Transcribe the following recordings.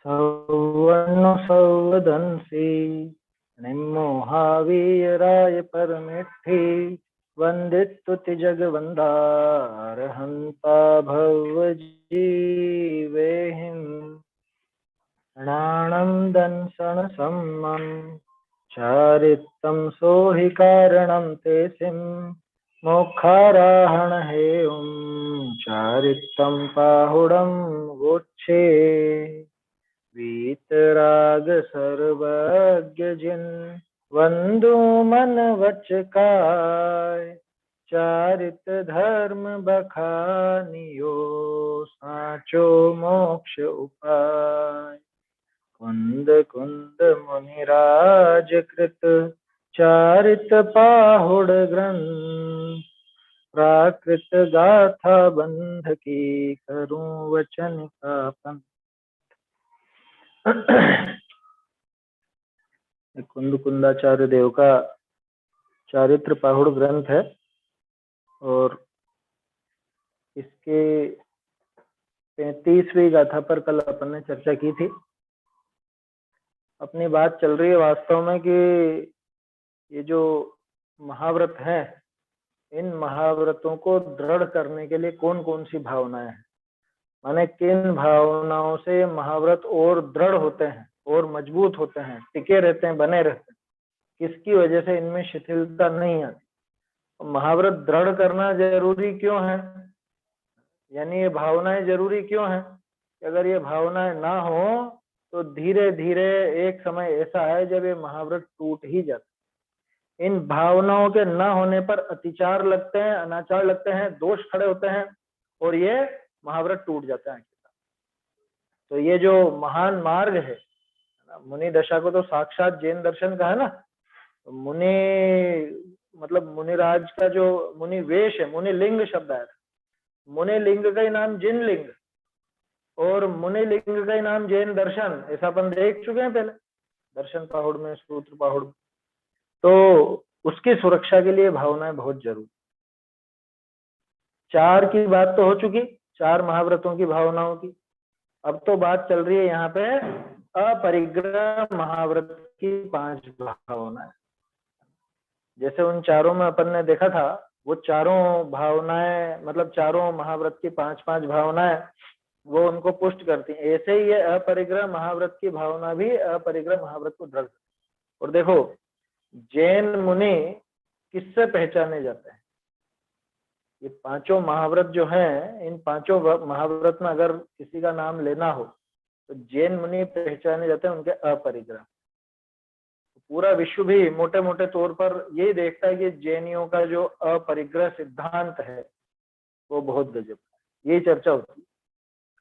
सौवर्ण सौवदंसी निम्मोहावीराय परमेष्ठि वंदितुति जगवंदारहंता भव जीवेहिम् णाणं दंसन सम्मं चारित्तं सोहि कारणं ते सिं मोक्षाराहण हेयं चारित्तं पाहुडं गोच्छे वीतराग सर्वज्ञ जिन वंदो मन वच काय चारित धर्म बखानियो साचो मोक्ष उपाय कुंद कुंद मुनिराज कृत चारित पाहुड़ ग्रंथ प्राकृत गाथा बंध की करूं वचन का पंथ। कुंद कुंदाचार्य देव का चारित्र पाहुड़ ग्रंथ है और इसके 35वीं गाथा पर कल अपन ने चर्चा की थी। अपनी बात चल रही है वास्तव में कि ये जो महाव्रत है, इन महाव्रतों को दृढ़ करने के लिए कौन कौन सी भावनाएं हैं, माने किन भावनाओं से महाव्रत और दृढ़ होते हैं और मजबूत होते हैं, टिके रहते हैं, बने रहते हैं, किसकी वजह से इनमें शिथिलता नहीं आती। महाव्रत दृढ़ करना जरूरी क्यों है, यानी ये भावनाएं जरूरी क्यों है? अगर ये भावनाएं ना हो तो धीरे धीरे एक समय ऐसा है जब ये महाव्रत टूट ही जाता। इन भावनाओं के न होने पर अतिचार लगते हैं, अनाचार लगते हैं, दोष खड़े होते हैं और ये महाव्रत टूट जाता है। तो ये जो महान मार्ग है, मुनि दशा को तो साक्षात जैन दर्शन का है ना। तो मुनि मतलब मुनिराज का जो मुनि वेश है, मुनि लिंग शब्द है, मुनि लिंग का ही नाम जिन लिंग और मुनि लिंग का ही नाम जैन दर्शन, ऐसा अपन देख चुके हैं पहले दर्शन पाहुड़ में, सूत्र पाहुड़ में। तो उसकी सुरक्षा के लिए भावनाएं बहुत जरूरी। 4 की बात तो हो चुकी, 4 महाव्रतों की भावनाओं की। अब तो बात चल रही है यहाँ पे अपरिग्रह महाव्रत की 5 भावनाएं। जैसे उन चारों में अपन ने देखा था, वो चारों भावनाएं मतलब चारों महाव्रत की 5-5 भावनाएं वो उनको पुष्ट करती हैं। ऐसे ही ये अपरिग्रह महाव्रत की भावना भी अपरिग्रह महाव्रत को दृढ़। और देखो जैन मुनि किससे पहचाने जाते हैं? ये 5 महाव्रत जो हैं, इन 5 महाव्रत में अगर किसी का नाम लेना हो तो जैन मुनि पहचाने जाते हैं उनके अपरिग्रह। पूरा विश्व भी मोटे मोटे तौर पर यही देखता है कि जैनियों का जो अपरिग्रह सिद्धांत है वो बहुत गजब है। यही चर्चा होती है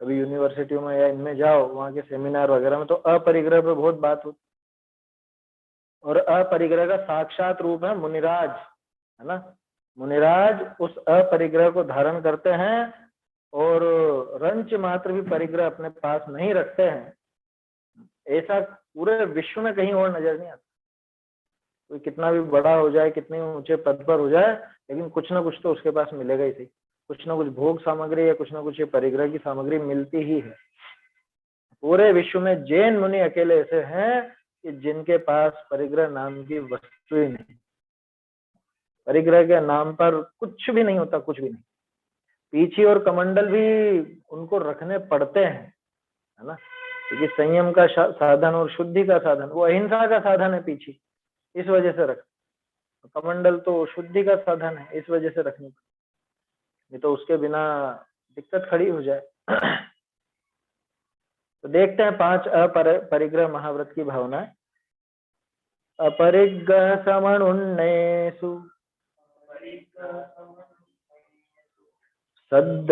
कभी यूनिवर्सिटियों में या इनमें जाओ, वहां के सेमिनार वगैरह में, तो अपरिग्रह पे बहुत बात होती। और अपरिग्रह का साक्षात रूप है मुनिराज, है ना। मुनिराज उस अपरिग्रह को धारण करते हैं और रंच मात्र भी परिग्रह अपने पास नहीं रखते हैं। ऐसा पूरे विश्व में कहीं और नजर नहीं आता। कोई कितना भी बड़ा हो जाए, कितने ऊंचे पद पर हो जाए, लेकिन कुछ ना कुछ तो उसके पास मिलेगा ही सही। कुछ ना कुछ भोग सामग्री या कुछ ना कुछ ये परिग्रह की सामग्री मिलती ही है। पूरे विश्व में जैन मुनि अकेले ऐसे हैं कि जिनके पास परिग्रह नाम की वस्तु ही नहीं। परिग्रह के नाम पर कुछ भी नहीं होता, कुछ भी नहीं। पीछे और कमंडल भी उनको रखने पड़ते हैं, है ना, क्योंकि संयम का साधन और शुद्धि का साधन वो अहिंसा का साधन है पीछे, इस वजह से रख। कमंडल तो शुद्धि का साधन है, इस वजह से रखनी पड़ती, नहीं तो उसके बिना दिक्कत खड़ी हो जाए। तो देखते हैं 5 अपरिग्रह महाव्रत की भावना। अपरिग्रह समनुन्नेषु सद्द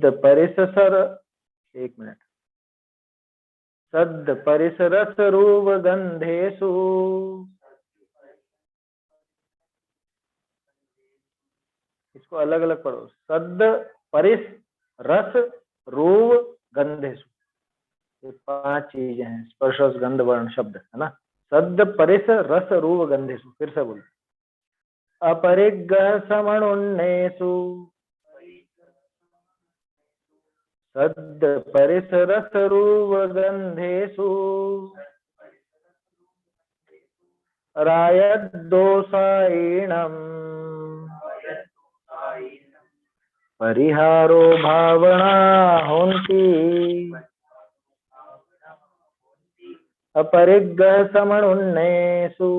परिसर, एक मिनट, सद्द परिसरस रूप गंधेषु, इसको अलग अलग पढ़ो। सद्द परिस रस रूप गंधेषु, ये 5 चीजें हैं, स्पर्श रस गंध वर्ण शब्द, है ना। सद्द परिस रस रूप गंधेषु, फिर से बोलो। अपरिग्रह समनुन्नेषु सद् परिसरसरुवगन्धेषु रायद्दोषायिणम् परिहारो भावना होन्ति अपरिग्रह समनुन्नेषु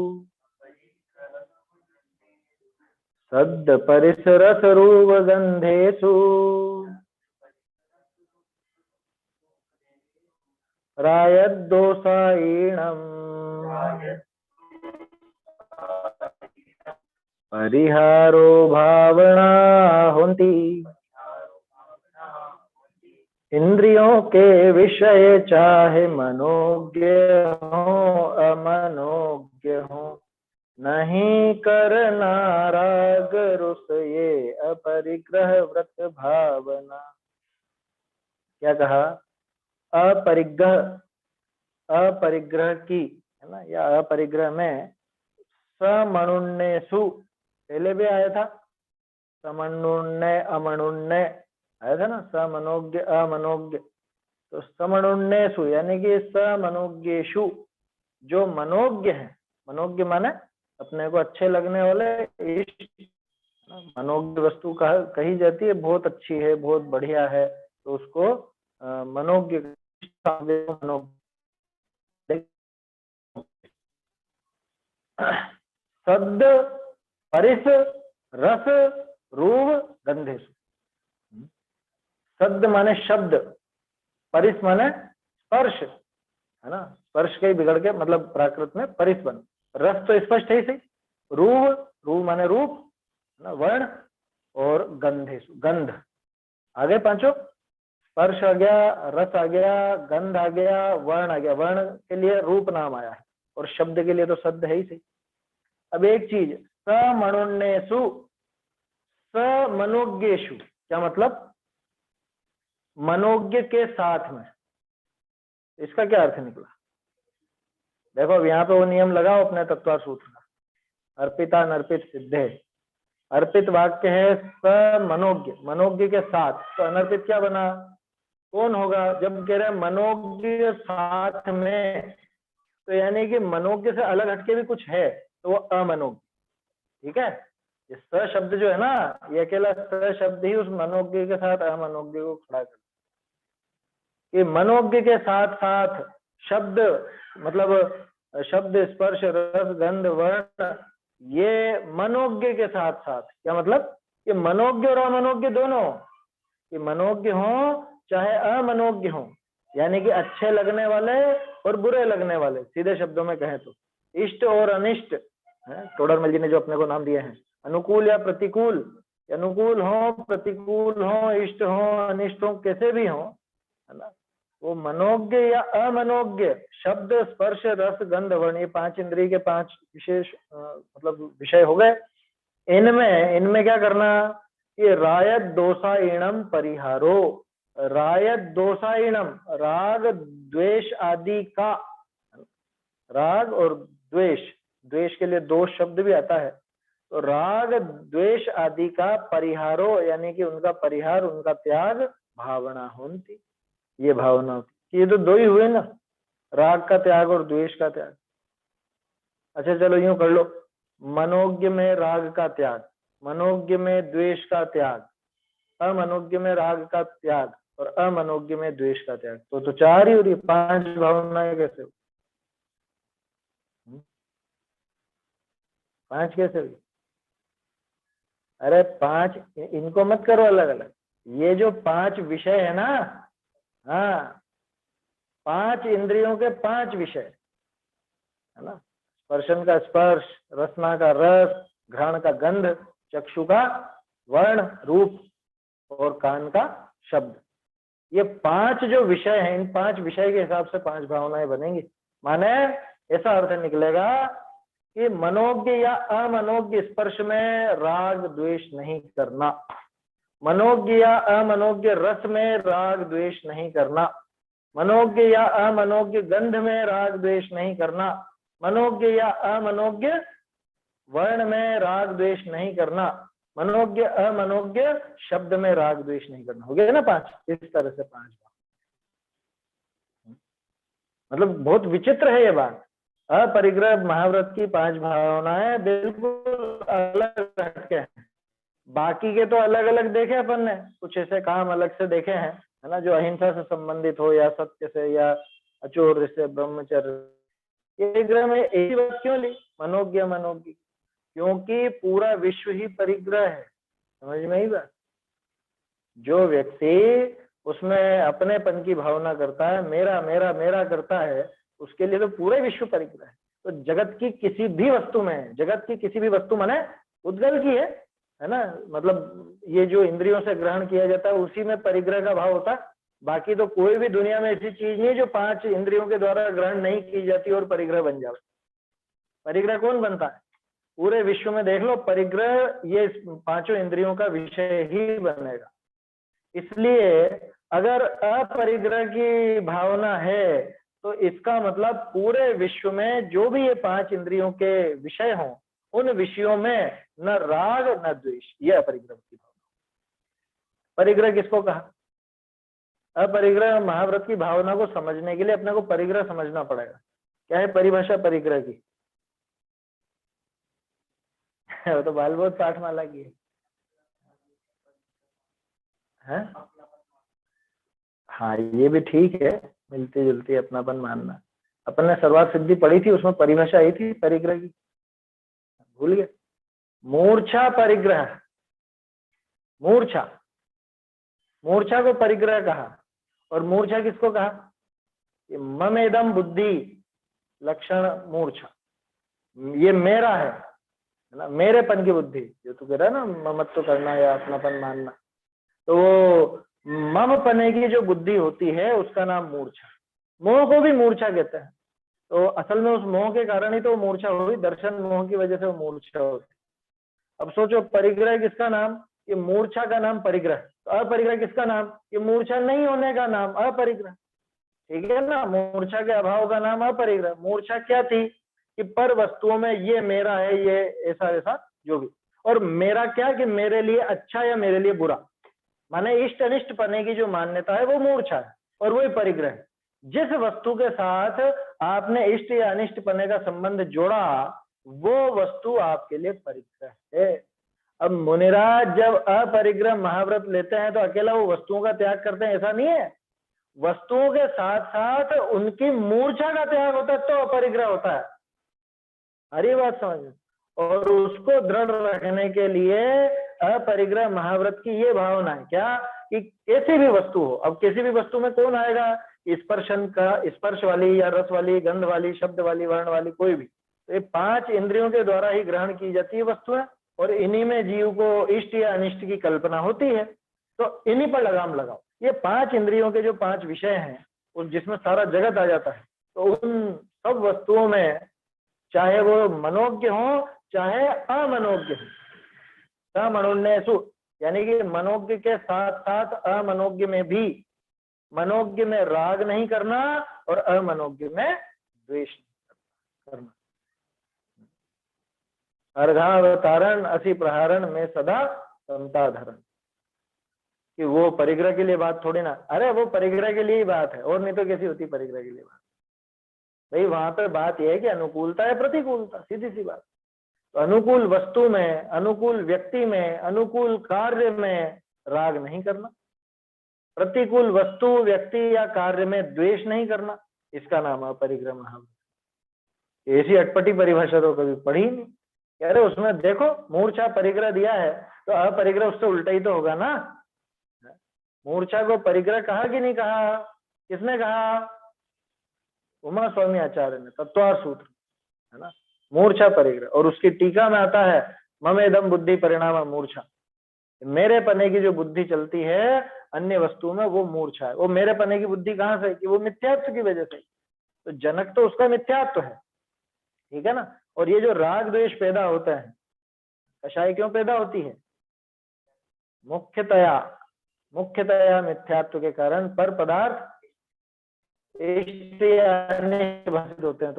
सद् परिसरसरुवगन्धेषु रायद्दोषायिणम् परिहारो भावना होन्ति इंद्रियों के विषय चाहे मनोज्ञ हो अमनोज्ञ हो नहीं करना राग रुस ये अपरिग्रह व्रत भावना। क्या कहा? अपरिग्रह की, है ना, या अपरिग्रह में समनुन्नेषु पहले भी आया था, समनुन्नय अमनुन्नय आया था ना, समनोज्ञ अमनोज्ञ। तो समनुन्नेषु यानी कि समनोज्ञेषु, जो मनोज्ञ है, मनोज्ञ माने अपने को अच्छे लगने वाले, इष्ट, मनोज्ञ वस्तु कही जाती है बहुत अच्छी है, बहुत बढ़िया है, तो उसको मनोज्ञ। सद् परिस रस रूप गंधेषु। सद् माने शब्द, परिस माने स्पर्श, है ना, स्पर्श के बिगड़ के मतलब प्राकृत में परिस बन। रस तो स्पष्ट है सही। रूप माने रूप, वर्ण, और गंधेषु गंध। आगे पांचों, स्पर्श आ गया, रस आ गया, गंध आ गया, वर्ण आ गया। वर्ण के लिए रूप नाम आया है और शब्द के लिए तो शब्द है ही सही। अब एक चीज, समनुन्नेषु, समनोज्ञेषु, क्या मतलब? मनोज्ञ के साथ में। इसका क्या अर्थ निकला? देखो अब यहाँ पे वो नियम लगाओ अपने तत्वार्थ सूत्र का, अर्पिता अनर्पित सिद्धे। अर्पित वाक्य है समनोज्ञ, मनोज्ञ के साथ, तो अनर्पित क्या बना? कौन होगा? जब कह रहे मनोज्ञ साथ में, तो यानी कि मनोज्ञ से अलग हटके भी कुछ है, तो वो अमनोज्ञ। ठीक है, ये स शब्द जो है ना, ये अकेला स शब्द ही उस मनोज्ञ के साथ अमनोज्ञ को खड़ा कर। ये मनोज्ञ के साथ साथ शब्द, मतलब शब्द, स्पर्श, रस, गंध, वर्ण, ये मनोज्ञ के साथ साथ, क्या मतलब? ये मनोज्ञ और अमनोज्ञ दोनों, ये मनोज्ञ हो चाहे अमनोज्ञ हो, यानी कि अच्छे लगने वाले और बुरे लगने वाले, सीधे शब्दों में कहें तो इष्ट और अनिष्ट। टोडरमल जी ने जो अपने को नाम दिए हैं, अनुकूल या प्रतिकूल, अनुकूल हो, प्रतिकूल हो, इष्ट हो, अनिष्ट हो, कैसे भी हो, है ना, वो मनोज्ञ या अमनोज्ञ, शब्द, स्पर्श, रस, गंध, वर्ण, ये पांच इंद्रिय के पांच विशेष मतलब विषय हो गए। इनमें क्या करना? ये रायत दोषाइणम परिहारो, रायत दोषाइणम, राग द्वेष आदि का, राग और द्वेष, द्वेष के लिए दोष शब्द भी आता है, तो राग द्वेष आदि का परिहारो, यानी कि उनका परिहार, उनका त्याग भावना होती। ये भावना होती। ये तो दो ही हुए ना, राग का त्याग और द्वेष का त्याग। अच्छा चलो यूं कर लो, मनोज्ञ में राग का त्याग, मनोज्ञ में द्वेष का त्याग, अमनोज्ञ में राग का त्याग और अमनोज्ञ में द्वेष का त्याग, तो चार ही हो रही, पांच भावनाएं कैसे हो? पांच कैसे हुई? अरे पांच, इनको मत करो अलग अलग, ये जो पांच विषय है ना, हाँ, पांच इंद्रियों के पांच विषय, है ना, स्पर्शन का स्पर्श, रसना का रस, घ्राण का गंध, चक्षु का वर्ण रूप और कान का शब्द, ये पांच जो विषय हैं, इन पांच विषय के हिसाब से पांच भावनाएं बनेंगी। माने ऐसा अर्थ निकलेगा कि मनोज्ञ या अमनोज्ञ स्पर्श में राग द्वेष नहीं करना, मनोज्ञ या अमनोज्ञ रस में राग द्वेष नहीं करना, मनोज्ञ या अमनोज्ञ गंध में राग द्वेष नहीं करना, मनोज्ञ या अमनोज्ञ वर्ण में राग द्वेष नहीं करना, मनोज्ञ अमनोज्ञ, शब्द में राग द्वेष नहीं करना, हो गया ना 5। इस तरह से 5 भाव। मतलब बहुत विचित्र है ये बात। अपरिग्रह महाव्रत की 5 भावनाएं बिल्कुल अलग हटके हैं। बाकी के तो अलग अलग देखे अपन ने, कुछ ऐसे काम अलग से देखे हैं, है ना, जो अहिंसा से संबंधित हो या सत्य से या अचोर से, ब्रह्मचर्य। ये ग्रह में एक ही बात क्यों ली, मनोज्ञ मनोज्ञ? क्योंकि पूरा विश्व ही परिग्रह है। समझ में आई बात? जो व्यक्ति उसमें अपनेपन की भावना करता है, मेरा मेरा मेरा करता है, उसके लिए तो पूरे विश्व परिग्रह है। तो जगत की किसी भी वस्तु में, जगत की किसी भी वस्तु माने उद्गल की है ना, मतलब ये जो इंद्रियों से ग्रहण किया जाता है उसी में परिग्रह का भाव होता है। बाकी तो कोई भी दुनिया में ऐसी चीज नहीं जो 5 इंद्रियों के द्वारा ग्रहण नहीं की जाती और परिग्रह बन जाए। परिग्रह कौन बनता है? पूरे विश्व में देख लो, परिग्रह ये 5 इंद्रियों का विषय ही बनेगा। इसलिए अगर अपरिग्रह की भावना है तो इसका मतलब पूरे विश्व में जो भी ये 5 इंद्रियों के विषय हों, उन विषयों में न राग न द्वेष, ये अपरिग्रह की भावना। परिग्रह किसको कहा? अपरिग्रह महाव्रत की भावना को समझने के लिए अपने को परिग्रह समझना पड़ेगा। क्या है परिभाषा परिग्रह की? वो तो बाल बहुत पाठमाला की है। हाँ ये भी ठीक है, मिलती जुलती अपनापन मानना। अपन ने सर्वार्थ सिद्धि पढ़ी थी, उसमें परिभाषा आई थी परिग्रह की, भूल गए? मूर्छा परिग्रह, मूर्छा, मूर्छा को परिग्रह कहा। और मूर्छा किसको कहा? ये ममेदम बुद्धि लक्षण मूर्छा, ये मेरा है ना, मेरेपन की बुद्धि, जो तू कह रहा है ना ममत्व करना या अपनापन मानना, तो वो मम पने की जो बुद्धि होती है उसका नाम मूर्छा। मोह को भी मूर्छा कहते हैं। तो असल में उस मोह के कारण ही तो मूर्छा हुई, दर्शन मोह की वजह से वो मूर्छा होती। अब सोचो परिग्रह किसका नाम? ये मूर्छा का नाम परिग्रह। तो अपरिग्रह किसका नाम? ये मूर्छा नहीं होने का नाम अपरिग्रह। ठीक है ना, मूर्छा के अभाव का नाम अपरिग्रह। मूर्छा क्या थी कि पर वस्तुओं में ये मेरा है, ये ऐसा ऐसा जो भी, और मेरा क्या कि मेरे लिए अच्छा या मेरे लिए बुरा, माने इष्ट अनिष्ट पने की जो मान्यता है वो मूर्छा है, और वही परिग्रह है। जिस वस्तु के साथ आपने इष्ट या अनिष्ट पने का संबंध जोड़ा, वो वस्तु आपके लिए परिग्रह है। अब मुनिराज जब अपरिग्रह महाव्रत लेते हैं तो अकेला वो वस्तुओं का त्याग करते हैं ऐसा नहीं है, वस्तुओं के साथ साथ उनकी मूर्छा का त्याग होता है तो अपरिग्रह होता है। अरे बात समझ। और उसको दृढ़ रखने के लिए अपरिग्रह महाव्रत की ये भावना है क्या कि कैसी भी वस्तु हो, अब किसी भी वस्तु में कौन आएगा? स्पर्शन का, स्पर्श वाली या रस वाली, गंध वाली, शब्द वाली, वर्ण वाली, कोई भी। तो ये 5 इंद्रियों के द्वारा ही ग्रहण की जाती है वस्तुएं, और इन्हीं में जीव को इष्ट या अनिष्ट की कल्पना होती है। तो इन्हीं पर लगाम लगाओ। ये 5 इंद्रियों के जो 5 विषय हैं, उस जिसमें सारा जगत आ जाता है, तो उन सब वस्तुओं में चाहे वो मनोज्ञ हो चाहे अमनोज्ञ हो, समनोन्यसु, यानी कि मनोज्ञ के साथ साथ अमनोज्ञ में भी, मनोज्ञ में राग नहीं करना और अमनोज्ञ में द्वेष नहीं करना। अर्घावतारण असी प्रहारण में सदा समता धरण, कि वो परिग्रह के लिए बात थोड़ी ना, अरे वो परिग्रह के लिए ही बात है, और नहीं तो कैसी होती परिग्रह के लिए बात? भाई वहां पर बात यह है कि अनुकूलता है प्रतिकूलता, सीधी सी बात। तो अनुकूल वस्तु में, अनुकूल व्यक्ति में, अनुकूल कार्य में राग नहीं करना, प्रतिकूल वस्तु, व्यक्ति या कार्य में द्वेष नहीं करना, इसका नाम है अपरिग्रह महाव्रत। ऐसी अटपटी परिभाषा तो कभी पढ़ी नहीं। कह रहे उसमें देखो मूर्छा परिग्रह दिया है, तो अपरिग्रह उससे उल्टा ही तो होगा ना। मूर्छा को परिग्रह कहा कि नहीं कहा? किसने कहा? उमा स्वामी आचार्य ने, तत्वार सूत्र, है ना, मूर्छा परिग्रह। और उसकी टीका में आता है ममेदम बुद्धि परिणाम मूर्छा, मेरे पने की जो बुद्धि चलती है अन्य वस्तु में वो मूर्छा है। वो मेरे पने की बुद्धि कहां से? कि वो मिथ्यात्व की वजह से। तो जनक तो उसका मिथ्यात्व है, ठीक है ना। और ये जो राग द्वेष पैदा होता है, कषाय क्यों पैदा होती है? मुख्यतया मिथ्यात्व के कारण पर पदार्थ भाषित होते हैं।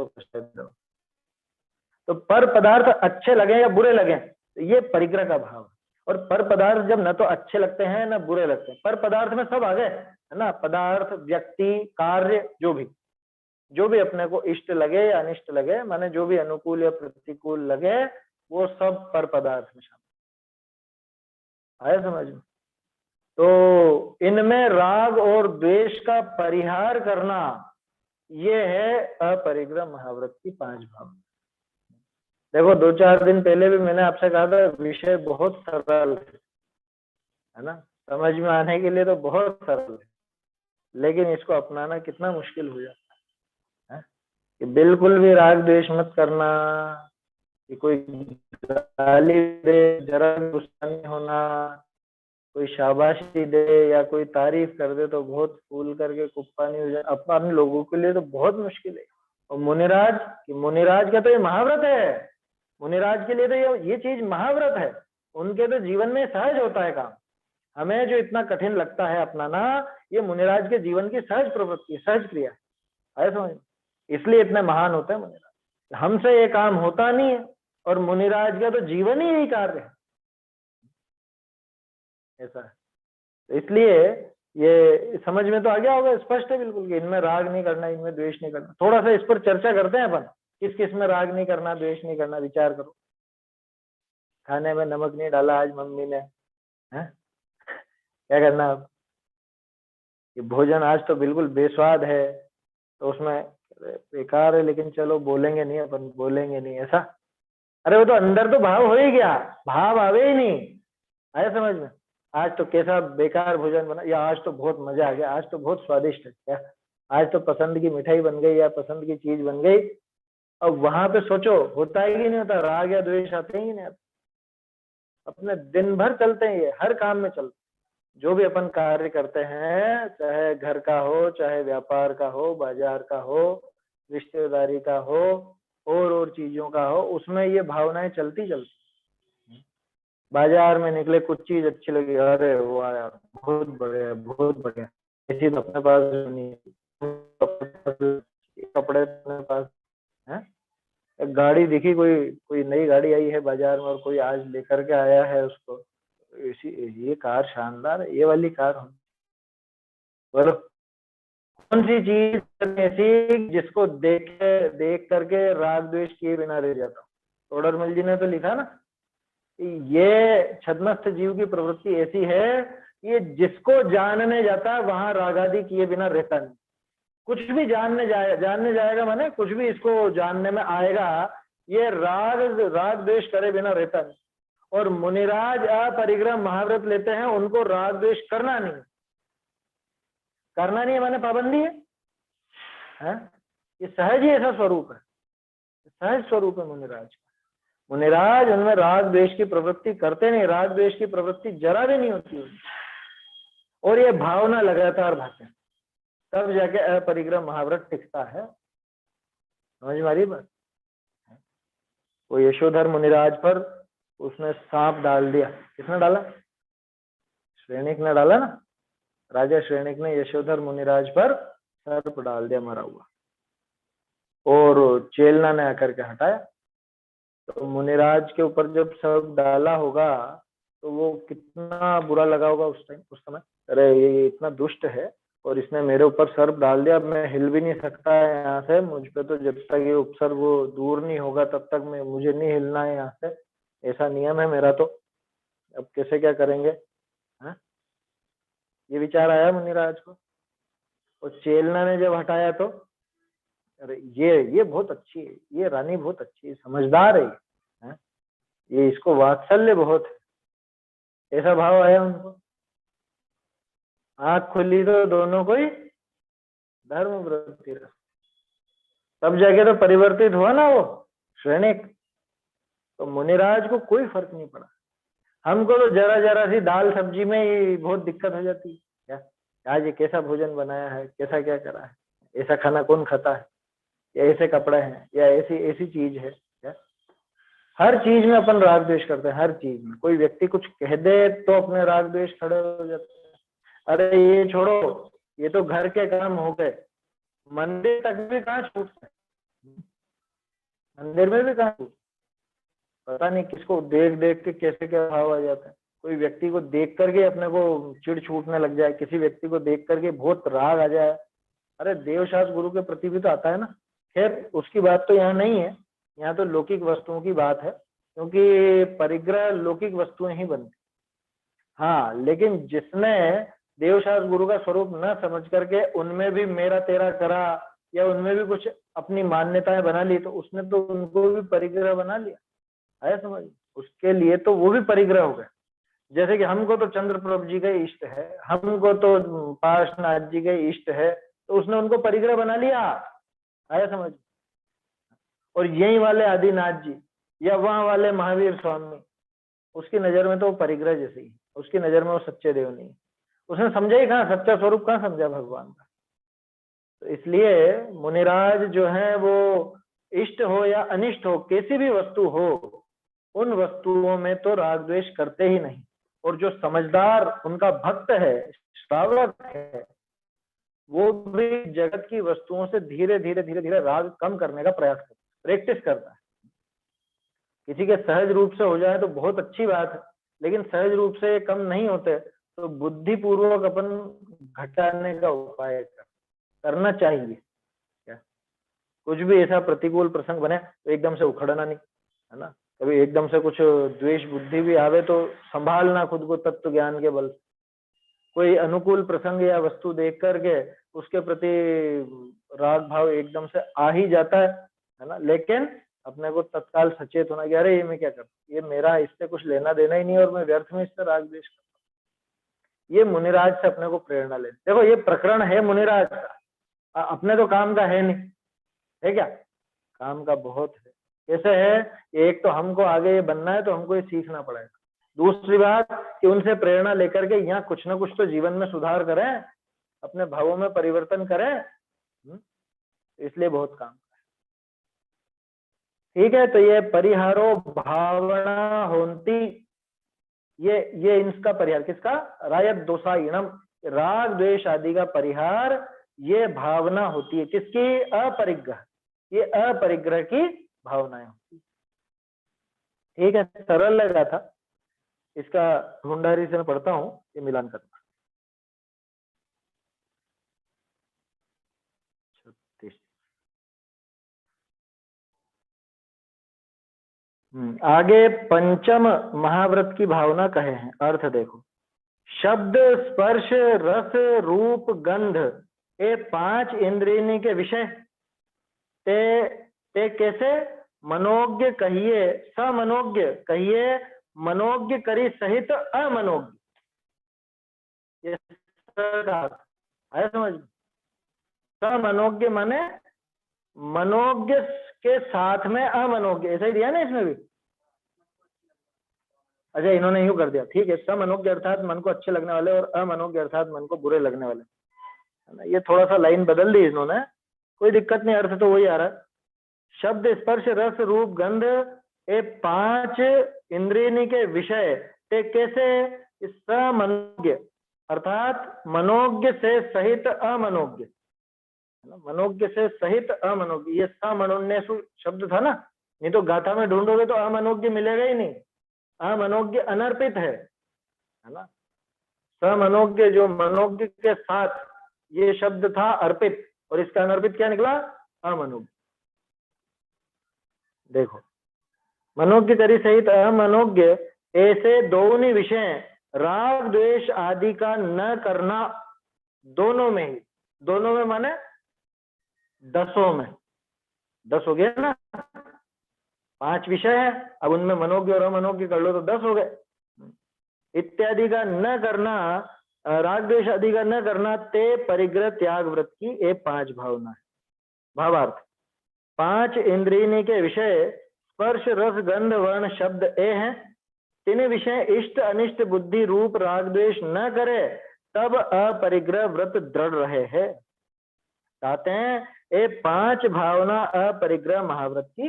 तो पर पदार्थ अच्छे लगे या बुरे लगे, तो ये परिग्रह का भाव है। और पर पदार्थ जब न तो अच्छे लगते हैं न बुरे लगते हैं, पर पदार्थ में सब आ गए है ना, पदार्थ, व्यक्ति, कार्य, जो भी अपने को इष्ट लगे या अनिष्ट लगे, माने जो भी अनुकूल या प्रतिकूल लगे, वो सब पर पदार्थ में शामिल। आया समझ में? तो इनमें राग और द्वेष का परिहार करना, ये है अपरिग्रह महाव्रत की 5 भाव। देखो 2-4 दिन पहले भी मैंने आपसे कहा था विषय बहुत सरल है ना, समझ में आने के लिए तो बहुत सरल है, लेकिन इसको अपनाना कितना मुश्किल हो जाता है कि बिल्कुल भी राग द्वेष मत करना, कि कोई गाली दे जरा गुस्सा नहीं होना, कोई शाबाशी दे या कोई तारीफ कर दे तो बहुत फूल करके कुप्पा नहीं हो जाए, अपने लोगों के लिए तो बहुत मुश्किल है। और मुनिराज का तो ये महाव्रत है, मुनिराज के लिए तो ये चीज महाव्रत है, उनके तो जीवन में सहज होता है काम। हमें जो इतना कठिन लगता है अपनाना, ये मुनिराज के जीवन की सहज प्रवृत्ति, सहज क्रिया है, समझ, इसलिए इतने महान होते हैं मुनिराज। हमसे ये काम होता नहीं है, और मुनिराज का तो जीवन ही यही कार्य है, ऐसा है। तो इसलिए ये समझ में तो आ गया होगा, स्पष्ट है बिल्कुल कि इनमें राग नहीं करना, इनमें द्वेष नहीं करना। थोड़ा सा इस पर चर्चा करते हैं अपन, किस किस में राग नहीं करना, द्वेष नहीं करना, विचार करो। खाने में नमक नहीं डाला आज मम्मी ने, है क्या करना अब, कि भोजन आज तो बिल्कुल बेस्वाद है, तो उसमें बेकार है, लेकिन चलो बोलेंगे नहीं, अपन बोलेंगे नहीं, ऐसा। अरे वो तो अंदर तो भाव हो ही गया, भाव आवे ही नहीं, आया समझ में? आज तो कैसा बेकार भोजन बना, या आज तो बहुत मजा आ गया, आज तो बहुत स्वादिष्ट है, क्या आज तो पसंद की मिठाई बन गई या पसंद की चीज बन गई। अब वहां पे सोचो होता है कि नहीं होता, राग या द्वेष आते ही नहीं आते। अपने दिन भर चलते हैं, ये हर काम में चलते, जो भी अपन कार्य करते हैं, चाहे घर का हो, चाहे व्यापार का हो, बाजार का हो, रिश्तेदारी का हो, और चीजों का हो, उसमें ये भावनाएं चलती चलती। बाजार में निकले, कुछ चीज अच्छी लगी, अरे वाह यार बहुत बढ़िया बहुत बढ़िया, ऐसी तो अपने पास नहीं, कपड़े अपने पास है, गाड़ी दिखी, कोई नई गाड़ी आई है बाजार में और कोई आज लेकर के आया है उसको, ये कार शानदार है, ये वाली कार हो, बोलो कौन सी चीज ऐसी जिसको देख करके राग द्वेष किए बिना रह जाता। तोडरमल जी ने तो लिखा ना, ये छद्मस्थ जीव की प्रवृत्ति ऐसी है, ये जिसको जानने जाता है वहां रागादि किए बिना रहता नहीं। कुछ भी जानने जाएगा माने कुछ भी इसको जानने में आएगा, ये राग द्वेष करे बिना रहता नहीं। और मुनिराज अपरिग्रह महाव्रत लेते हैं, उनको राग द्वेष करना नहीं है माने पाबंदी है? ये सहज ही ऐसा स्वरूप है, सहज स्वरूप है मुनिराज उनमें राग द्वेष की प्रवृत्ति करते नहीं, राग द्वेष की प्रवृत्ति जरा भी नहीं होती उनकी, और ये भावना लगातार भाते, तब जाके अपरिग्रह महाव्रत टिकता है। समझ में आ रही बात? वो यशोधर मुनिराज पर उसने सांप डाल दिया, किसने डाला? श्रेणिक ने डाला ना, राजा श्रेणिक ने यशोधर मुनिराज पर सर्प डाल दिया मरा हुआ, और चेलना ने आकर के हटाया। तो मुनिराज के ऊपर जब सर्प डाला होगा तो वो कितना बुरा लगा होगा उस समय, अरे ये इतना दुष्ट है और इसने मेरे ऊपर सर्प डाल दिया, अब मैं हिल भी नहीं सकता है यहाँ से, मुझ पे तो जब तक ये उपसर्ग वो दूर नहीं होगा तब तक मुझे नहीं हिलना है यहाँ से, ऐसा नियम है मेरा, तो अब कैसे क्या करेंगे? हाँ, ये विचार आया मुनिराज को। और चेलना ने जब हटाया तो अरे ये बहुत अच्छी है, ये रानी बहुत अच्छी है, समझदार है, ये इसको वात्सल्य बहुत है, ऐसा भाव आया उनको। आंख खुली तो दोनों को ही धर्म वृत्ति, तब जाके तो परिवर्तित हुआ ना वो श्रेणिक। तो मुनिराज को कोई फर्क नहीं पड़ा। हमको तो जरा सी दाल सब्जी में ही बहुत दिक्कत हो जाती है, क्या आज ये कैसा भोजन बनाया है, कैसा क्या करा है, ऐसा खाना कौन खाता है, या ऐसे कपड़े हैं, या ऐसी चीज है क्या? हर चीज में अपन राग द्वेष करते हैं, हर चीज में। कोई व्यक्ति कुछ कह दे तो अपने राग द्वेष खड़े हो जाते हैं, अरे ये छोड़ो, ये तो घर के काम हो गए, मंदिर तक भी कहाँ छूटते हैं, मंदिर में भी कहाँ छूट, पता नहीं किसको देख देख के कैसे क्या भाव आ जाता है। कोई व्यक्ति को देख करके अपने को चिढ़ छूटने लग जाए, किसी व्यक्ति को देख करके बहुत राग आ जाए, अरे देवशास्त्र गुरु के प्रति भी तो आता है ना। खैर उसकी बात तो यहाँ नहीं है, यहाँ तो लौकिक वस्तुओं की बात है, क्योंकि परिग्रह लौकिक वस्तुएं ही बनती। हाँ, लेकिन जिसने देवशास्त्र गुरु का स्वरूप न समझ करके उनमें भी मेरा तेरा करा या उनमें भी कुछ अपनी मान्यताएं बना ली, तो उसने तो उनको भी परिग्रह बना लिया है, समझ। उसके लिए तो वो भी परिग्रह हो गए। जैसे कि हमको तो चंद्रप्रभ जी का इष्ट है, हमको तो पार्श्वनाथ जी का इष्ट है, तो उसने उनको परिग्रह बना लिया, आया समझ। और यही वाले आदिनाथ जी या वहां वाले महावीर स्वामी, उसकी नजर में तो वो परिग्रह जैसे ही, उसकी नजर में वो सच्चे देव नहीं। उसने समझा ही कहाँ, सच्चा स्वरूप कहाँ समझा भगवान का। तो इसलिए मुनिराज जो है वो इष्ट हो या अनिष्ट हो, कैसी भी वस्तु हो, उन वस्तुओं में तो राग द्वेष करते ही नहीं। और जो समझदार उनका भक्त है, श्रावक है, वो भी जगत की वस्तुओं से धीरे धीरे धीरे धीरे राग कम करने का प्रयास करता है, प्रैक्टिस करता है। किसी के सहज रूप से हो जाए तो बहुत अच्छी बात है, लेकिन सहज रूप से कम नहीं होते तो बुद्धिपूर्वक अपन घटाने का उपाय करना चाहिए। क्या कुछ भी ऐसा प्रतिकूल प्रसंग बने तो एकदम से उखड़ना नहीं, है ना। कभी एकदम से कुछ द्वेष बुद्धि भी आवे तो संभालना खुद को तत्व ज्ञान के बल। कोई अनुकूल प्रसंग या वस्तु देख करके उसके प्रति राग भाव एकदम से आ ही जाता है ना, लेकिन अपने को तत्काल सचेत होना कि अरे ये मैं क्या कर, ये मेरा इससे कुछ लेना देना ही नहीं और मैं व्यर्थ में इससे राग द्वेष करता हूँ। ये मुनिराज से अपने को प्रेरणा ले। देखो ये प्रकरण है मुनिराज का, अपने तो काम का है नहीं, है क्या, काम का बहुत है। कैसे है, एक तो हमको आगे ये बनना है तो हमको ये सीखना पड़ेगा। दूसरी बात कि उनसे प्रेरणा लेकर के यहाँ कुछ ना कुछ तो जीवन में सुधार करें, अपने भावों में परिवर्तन करें। इसलिए बहुत काम। ठीक है, तो ये परिहारो भावना होती, ये इनका परिहार किसका, रायत दोषाइणम, राग द्वेष आदि का परिहार ये भावना होती है। किसकी, अपरिग्रह, ये अपरिग्रह की भावनाएं होती। ठीक है, सरल लगा था, इसका ढूंढारी से मैं पढ़ता हूं, ये मिलान करना। आगे पंचम महाव्रत की भावना कहे हैं, अर्थ देखो। शब्द स्पर्श रस रूप गंध, ये 5 इंद्रिय के विषय ते कैसे, मनोज्ञ कहिए, समनोज्ञ कहिए, मनोज्ञ करी सहित अमनोज्ञ। ये आया समझ। समनोज्ञ माने मनोज्ञ के साथ में अमनोज्ञ, ऐसा ही दिया ना इसमें भी। अच्छा इन्होंने यूं कर दिया, ठीक है। समनोज्ञ अर्थात मन को अच्छे लगने वाले और अमनोज्ञ अर्थात मन को बुरे लगने वाले, है ना। ये थोड़ा सा लाइन बदल दी इन्होंने, कोई दिक्कत नहीं, अर्थ तो वही आ रहा है। शब्द स्पर्श रस रूप गंध, ये 5 इंद्रिय के विषय ते कैसे, समनोज्ञ अर्थात मनोज्ञ से सहित अमनोज्ञ, मनोज्ञ से सहित अमनोज्ञ। ये समनोन्यसु शब्द था ना, नहीं तो गाथा में ढूंढोगे तो अमनोज्ञ मिलेगा ही नहीं। अमनोज्ञ अनर्पित है ना। समनोज्ञ जो मनोज्ञ के साथ, ये शब्द था अर्पित, और इसका अनर्पित क्या निकला, अमनोज्ञ। देखो, मनोज्ञ करी सहित अमनोज्ञ, ऐसे दोनों विषय राग द्वेष आदि का न करना, दोनों में ही, दोनों में माने 10 में, 10 हो गया ना। 5 विषय है, अब उनमें मनोज्ञ और अमनोज्ञ कर लो तो 10 हो गए। इत्यादि का न करना, राग द्वेष आदि का न करना, ते परिग्रह त्याग व्रत की ये 5 भावना है। भावार्थ, 5 इंद्रिय के विषय स्पर्श रस गंध वर्ण शब्द ए हैं, तीन विषय इष्ट अनिष्ट बुद्धि रूप राग द्वेष न करे तब अपरिग्रह व्रत दृढ़ रहे है। कहते हैं ये 5 भावना अपरिग्रह महाव्रत की,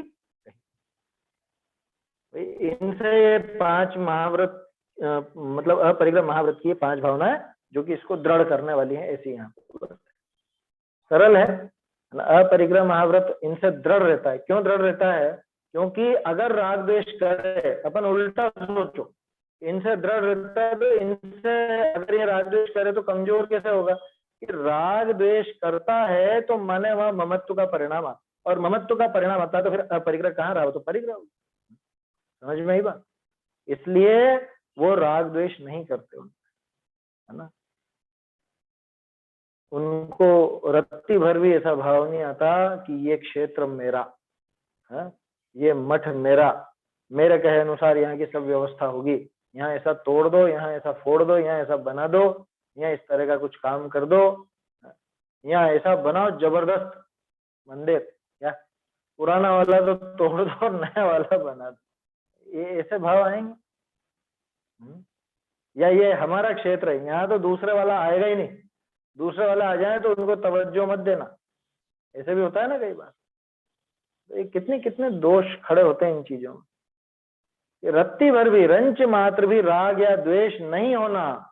इनसे ये 5 महाव्रत मतलब अपरिग्रह महाव्रत की 5 भावनाएं जो कि इसको दृढ़ करने वाली है, ऐसी यहाँ सरल है। अपरिग्रह महाव्रत इनसे दृढ़ रहता है। क्यों दृढ़ रहता है, क्योंकि अगर राग द्वेष करे, अपन उल्टा सोचो, इनसे दृढ़ रहता है, तो इनसे अगर ये राग द्वेष करे तो कमजोर कैसे होगा? कि राग द्वेष करता है तो माने वह ममत्व का परिणाम आता, और ममत्व का परिणाम आता है तो फिर अपरिग्रह कहाँ रहा हो? तो परिग्रह हो। समझ में आई बात? इसलिए वो राग द्वेष नहीं करते, है ना। उनको रत्ती भर भी ऐसा भाव नहीं आता कि ये क्षेत्र मेरा है, ये मठ मेरा, मेरे कहे अनुसार यहाँ की सब व्यवस्था होगी, यहाँ ऐसा तोड़ दो, यहाँ ऐसा फोड़ दो, यहाँ ऐसा बना दो, यहाँ इस तरह का कुछ काम कर दो, यहाँ ऐसा बनाओ जबरदस्त मंदिर, या पुराना वाला तो तोड़ दो और नया वाला बना दो, ये ऐसे भाव आएंगे। या ये हमारा क्षेत्र है, यहाँ तो दूसरे वाला आएगा ही नहीं, दूसरे वाला आ जाए तो उनको तवज्जो मत देना, ऐसे भी होता है ना कई बार। तो ये कितने कितने दोष खड़े होते हैं इन चीजों में। रत्ती भर भी, रंच मात्र भी राग या द्वेष नहीं होना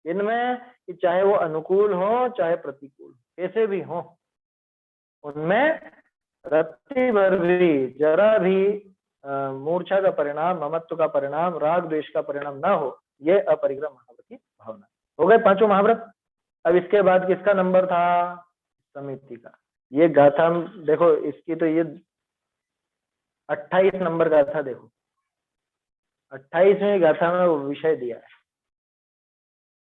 इनमें, कि चाहे वो अनुकूल हो चाहे प्रतिकूल, कैसे भी हो, उनमें रत्ती भर भी जरा भी मूर्छा का परिणाम, ममत्व का परिणाम, राग द्वेष का परिणाम ना हो, ये अपरिग्रह महाव्रत की भावना। हो गए पांचों महाव्रत। अब इसके बाद किसका नंबर था? समिति का। ये गाथा देखो, इसकी तो ये 28 नंबर गाथा देखो, 28वें गाथा में वो विषय दिया है,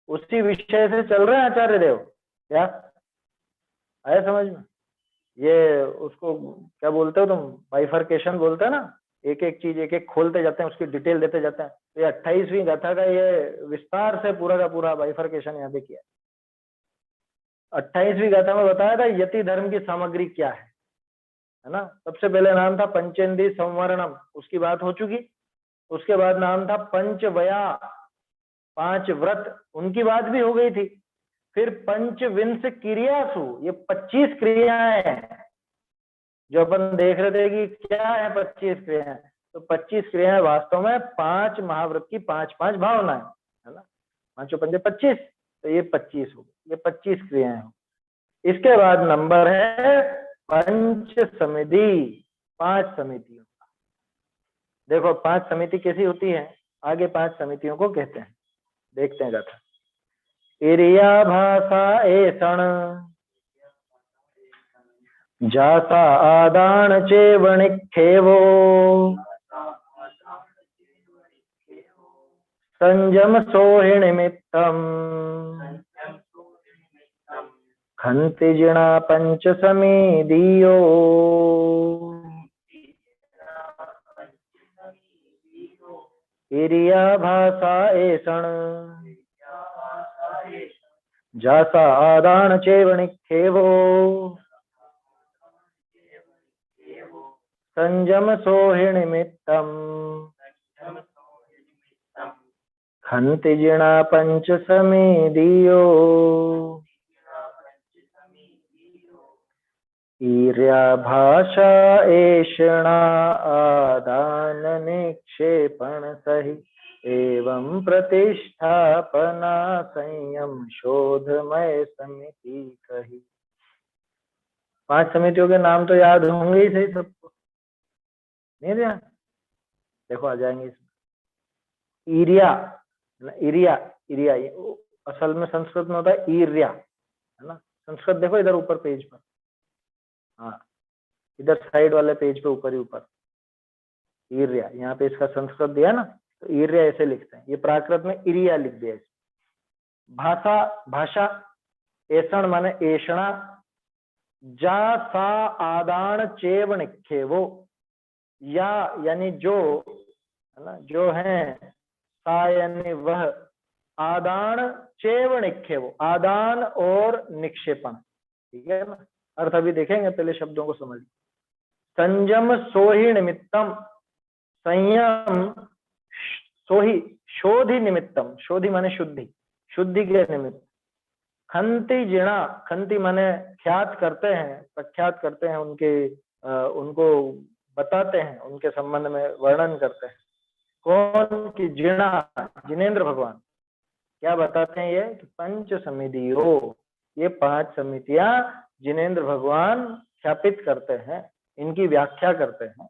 उसी विषय से चल रहे हैं आचार्य देव। क्या आया समझ में? ये उसको क्या बोलते हो तुम? बाइफर्केशन बोलते हैं ना, एक एक चीज एक एक खोलते जाते हैं, उसकी डिटेल देते जाते हैं। तो ये 28वीं गाथा का ये विस्तार से पूरा का पूरा बाइफर्केशन यहाँ पे किया। 28वीं गाथा में बताया था यति धर्म की सामग्री क्या है ना। सबसे पहले नाम था पंचेंदी संवरणम, उसकी बात हो चुकी। उसके बाद नाम था पंचवया, 5 व्रत, उनकी बात भी हो गई थी। फिर पंचविंश क्रियासु, ये 25 क्रियाएं हैं जो अपन देख रहे थे कि क्या है 25 क्रियाएं। तो 25 क्रियाएं वास्तव में 5 महाव्रत की 5-5 भावनाएं, है ना। 5 × 5 = 25, तो ये 25 हो, ये 25 क्रियाएं हो। इसके बाद नंबर है पंच समिति, 5 समितियों। देखो 5 समिति कैसी होती है, आगे 5 समितियों को कहते हैं, देखते हैं गाथा। इरिया भाषा ऐसण जाता आदान चेवणिखेवो संजम सोहि निमित्तम खंति जिणा पंच समीदियो। इरिया भाषा ऐसण जासा आदान चेवणिखेवो संजम सोहि निमित्तम खंति जिणा पंच समीदियो। ईर्या भाषा ऐषणा आदान निक्षेपण सही एवं प्रतिष्ठापना संयम शोधमय समिति कही। 5 समितियों के नाम तो याद होंगे ही सही सबको, नहीं दिया? देखो आ जाएंगे इसमें। ईरिया, इरिया, इरिया असल में संस्कृत में होता है ईर्या, है ना। संस्कृत देखो इधर ऊपर पेज पर, हाँ इधर साइड वाले पेज पे ऊपर ही ऊपर ईर्या, यहाँ पे इसका संस्कृत दिया ना, तो ईर्या ऐसे लिखते हैं। ये प्राकृत में इरिया लिख दिया है। भाषा, भाषा, ऐसण माने ऐषणा, जा सा आदान चेव निखेवो, या यानी जो, है ना, जो है, सा यानी वह, आदान चेव निखेवो, आदान और निक्षेपण, ठीक है ना। अर्थ अभी देखेंगे, पहले शब्दों को समझ। संयम सोहि निमित्तम, संयम सोहि शोधि निमित्तम, शोधि माने शुद्धि, शुद्धि के निमित्त। खंति जिणा, खंति माने ख्यात करते हैं, प्रख्यात करते हैं, उनको बताते हैं, उनके संबंध में वर्णन करते हैं। कौन की? जिणा, जिनेंद्र भगवान। क्या बताते हैं ये? कि पंच समितियों, ये 5 समितियां जिनेंद्र भगवान ख्यापित करते हैं, इनकी व्याख्या करते हैं।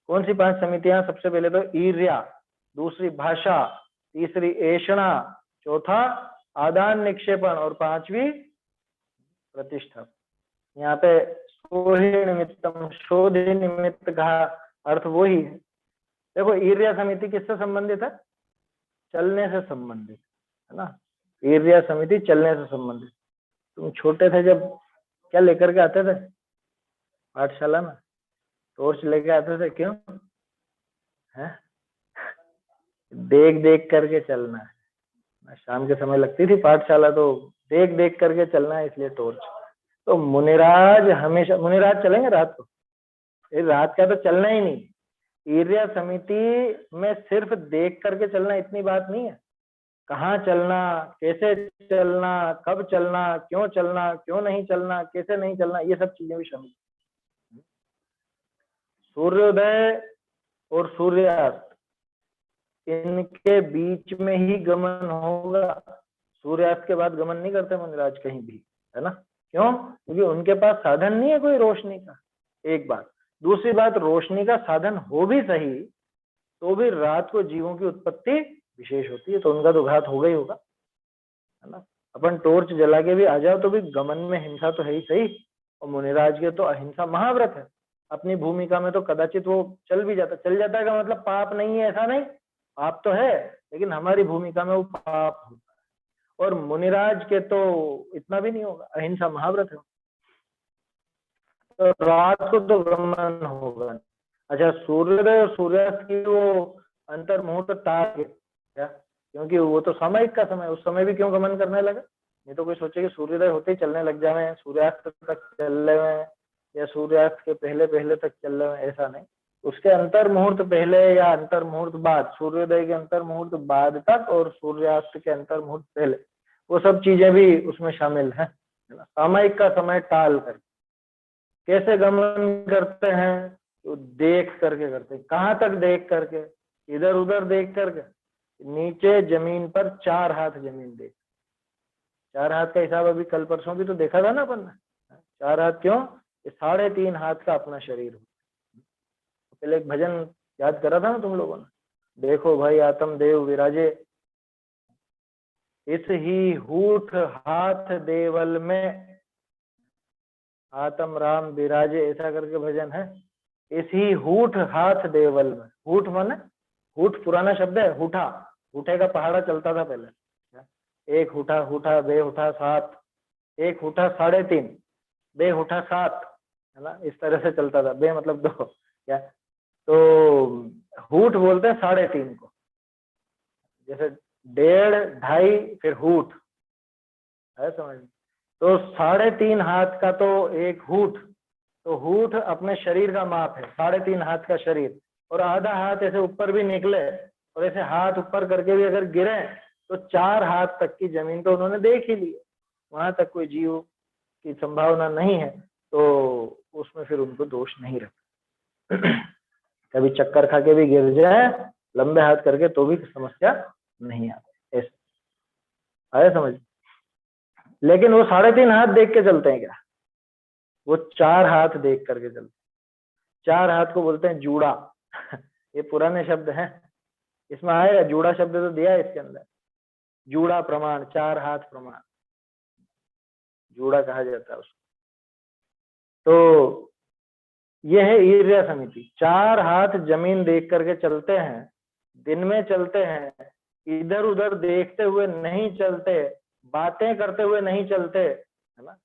कौन सी 5 समितियां? सबसे पहले तो ईर्या, दूसरी भाषा, तीसरी ऐषणा, चौथा आदान निक्षेपण और पांचवी प्रतिष्ठा। यहाँ पे शोधि निमित्तम, शोधि निमित्त का अर्थ वही है। देखो ईर्ष्या समिति किससे संबंधित है? चलने से संबंधित है ना। ईर्ष्या समिति चलने से संबंधित। तुम छोटे थे जब क्या लेकर के आते थे पाठशाला में? टॉर्च लेके आते थे, क्यों है? देख देख करके चलना है। शाम के समय लगती थी पाठशाला, तो देख देख करके चलना है, इसलिए टॉर्च। तो मुनिराज हमेशा, मुनिराज चलेंगे रात को? रात का तो चलना ही नहीं। ईर्ष्या समिति में सिर्फ देख करके चलना इतनी बात नहीं है। कहाँ चलना, कैसे चलना, कब चलना, क्यों नहीं चलना, कैसे नहीं चलना, ये सब चीजें भी शामिल। सूर्योदय और सूर्यास्त इनके बीच में ही गमन होगा। सूर्यास्त के बाद गमन नहीं करते मुनिराज कहीं भी, है ना। क्यों? क्योंकि उनके पास साधन नहीं है कोई रोशनी का, एक बात। दूसरी बात, रोशनी का साधन हो भी सही तो भी रात को जीवों की उत्पत्ति विशेष होती है, तो उनका तो घात होगा ही होगा, है ना। अपन टॉर्च जला के भी आ जाओ तो भी गमन में हिंसा तो है ही सही। और मुनिराज के तो अहिंसा महाव्रत है। अपनी भूमिका में तो कदाचित वो चल भी जाता, चल जाता है का मतलब पाप नहीं है, ऐसा नहीं, पाप तो है, लेकिन हमारी भूमिका में वो पाप होता है। और मुनिराज के तो इतना भी नहीं होगा, अहिंसा महाव्रत है, तो रात को तो गमन होगा। अच्छा, सूर्योदय और सूर्यास्त की वो अंतर मुहूर्त टाल क्या? क्योंकि वो तो सामयिक का समय, उस समय भी क्यों गमन करने लगा? नहीं तो कोई सोचे कि सूर्योदय होते ही चलने लग जाए, सूर्यास्त तक चल रहे हैं, या सूर्यास्त के पहले पहले तक चल रहे हैं, ऐसा नहीं। उसके अंतर मुहूर्त पहले या अंतर मुहूर्त बाद, सूर्योदय के अंतर मुहूर्त बाद तक और सूर्यास्त के अंतर मुहूर्त पहले, वो सब चीजें भी उसमें शामिल है ना। सामयिक का समय टाल कर कैसे गमन करते हैं? तो देख करके करते हैं। कहाँ तक देख करके? इधर उधर देख करके, नीचे जमीन पर 4 हाथ जमीन देख। 4 हाथ का हिसाब अभी कल परसों भी तो देखा था ना अपन ने। 4 हाथ क्यों? 3.5 हाथ का अपना शरीर हो। पहले एक भजन याद करा था ना तुम लोगों ने, देखो भाई आत्म देव विराजे, इस ही हूठ हाथ देवल में आत्म राम विराजे, ऐसा करके भजन है। इसी हूठ हाथ देवल में, हूठ माने, हूठ पुराना शब्द है, हूठा, हूठे का पहाड़ा चलता था पहले। एक हूठा, हूठा, बे हूठा, 7, एक हूठा 3.5, बे हूठा 7, है ना, इस तरह से चलता था। बे मतलब 2, क्या? तो हूठ बोलते हैं 3.5 को, जैसे 1.5, 2.5 फिर हूठ है, समझ। तो 3.5 हाथ का तो एक हूठ, तो हूठ अपने शरीर का माप है, 3.5 हाथ का शरीर। और आधा हाथ ऐसे ऊपर भी निकले और ऐसे हाथ ऊपर करके भी अगर गिरे तो 4 हाथ तक की जमीन तो उन्होंने देख ही ली, वहां तक कोई जीव की संभावना नहीं है, तो उसमें फिर उनको दोष नहीं रखता। कभी चक्कर खा के भी गिर जाए लंबे हाथ करके तो भी समस्या नहीं आती, ऐसे आया समझ। लेकिन वो 3.5 हाथ देख के चलते हैं क्या? वो 4 हाथ देख करके चलते। 4 हाथ को बोलते हैं जूड़ा। ये पुराने शब्द हैं, इसमें आएगा जूड़ा शब्द तो दिया है इसके अंदर। जूड़ा प्रमाण, 4 हाथ प्रमाण, जूड़ा कहा जाता है उसको। तो यह है ईर्ष्या समिति। 4 हाथ जमीन देख करके चलते हैं, दिन में चलते हैं, इधर उधर देखते हुए नहीं चलते, बातें करते हुए नहीं चलते, है ना।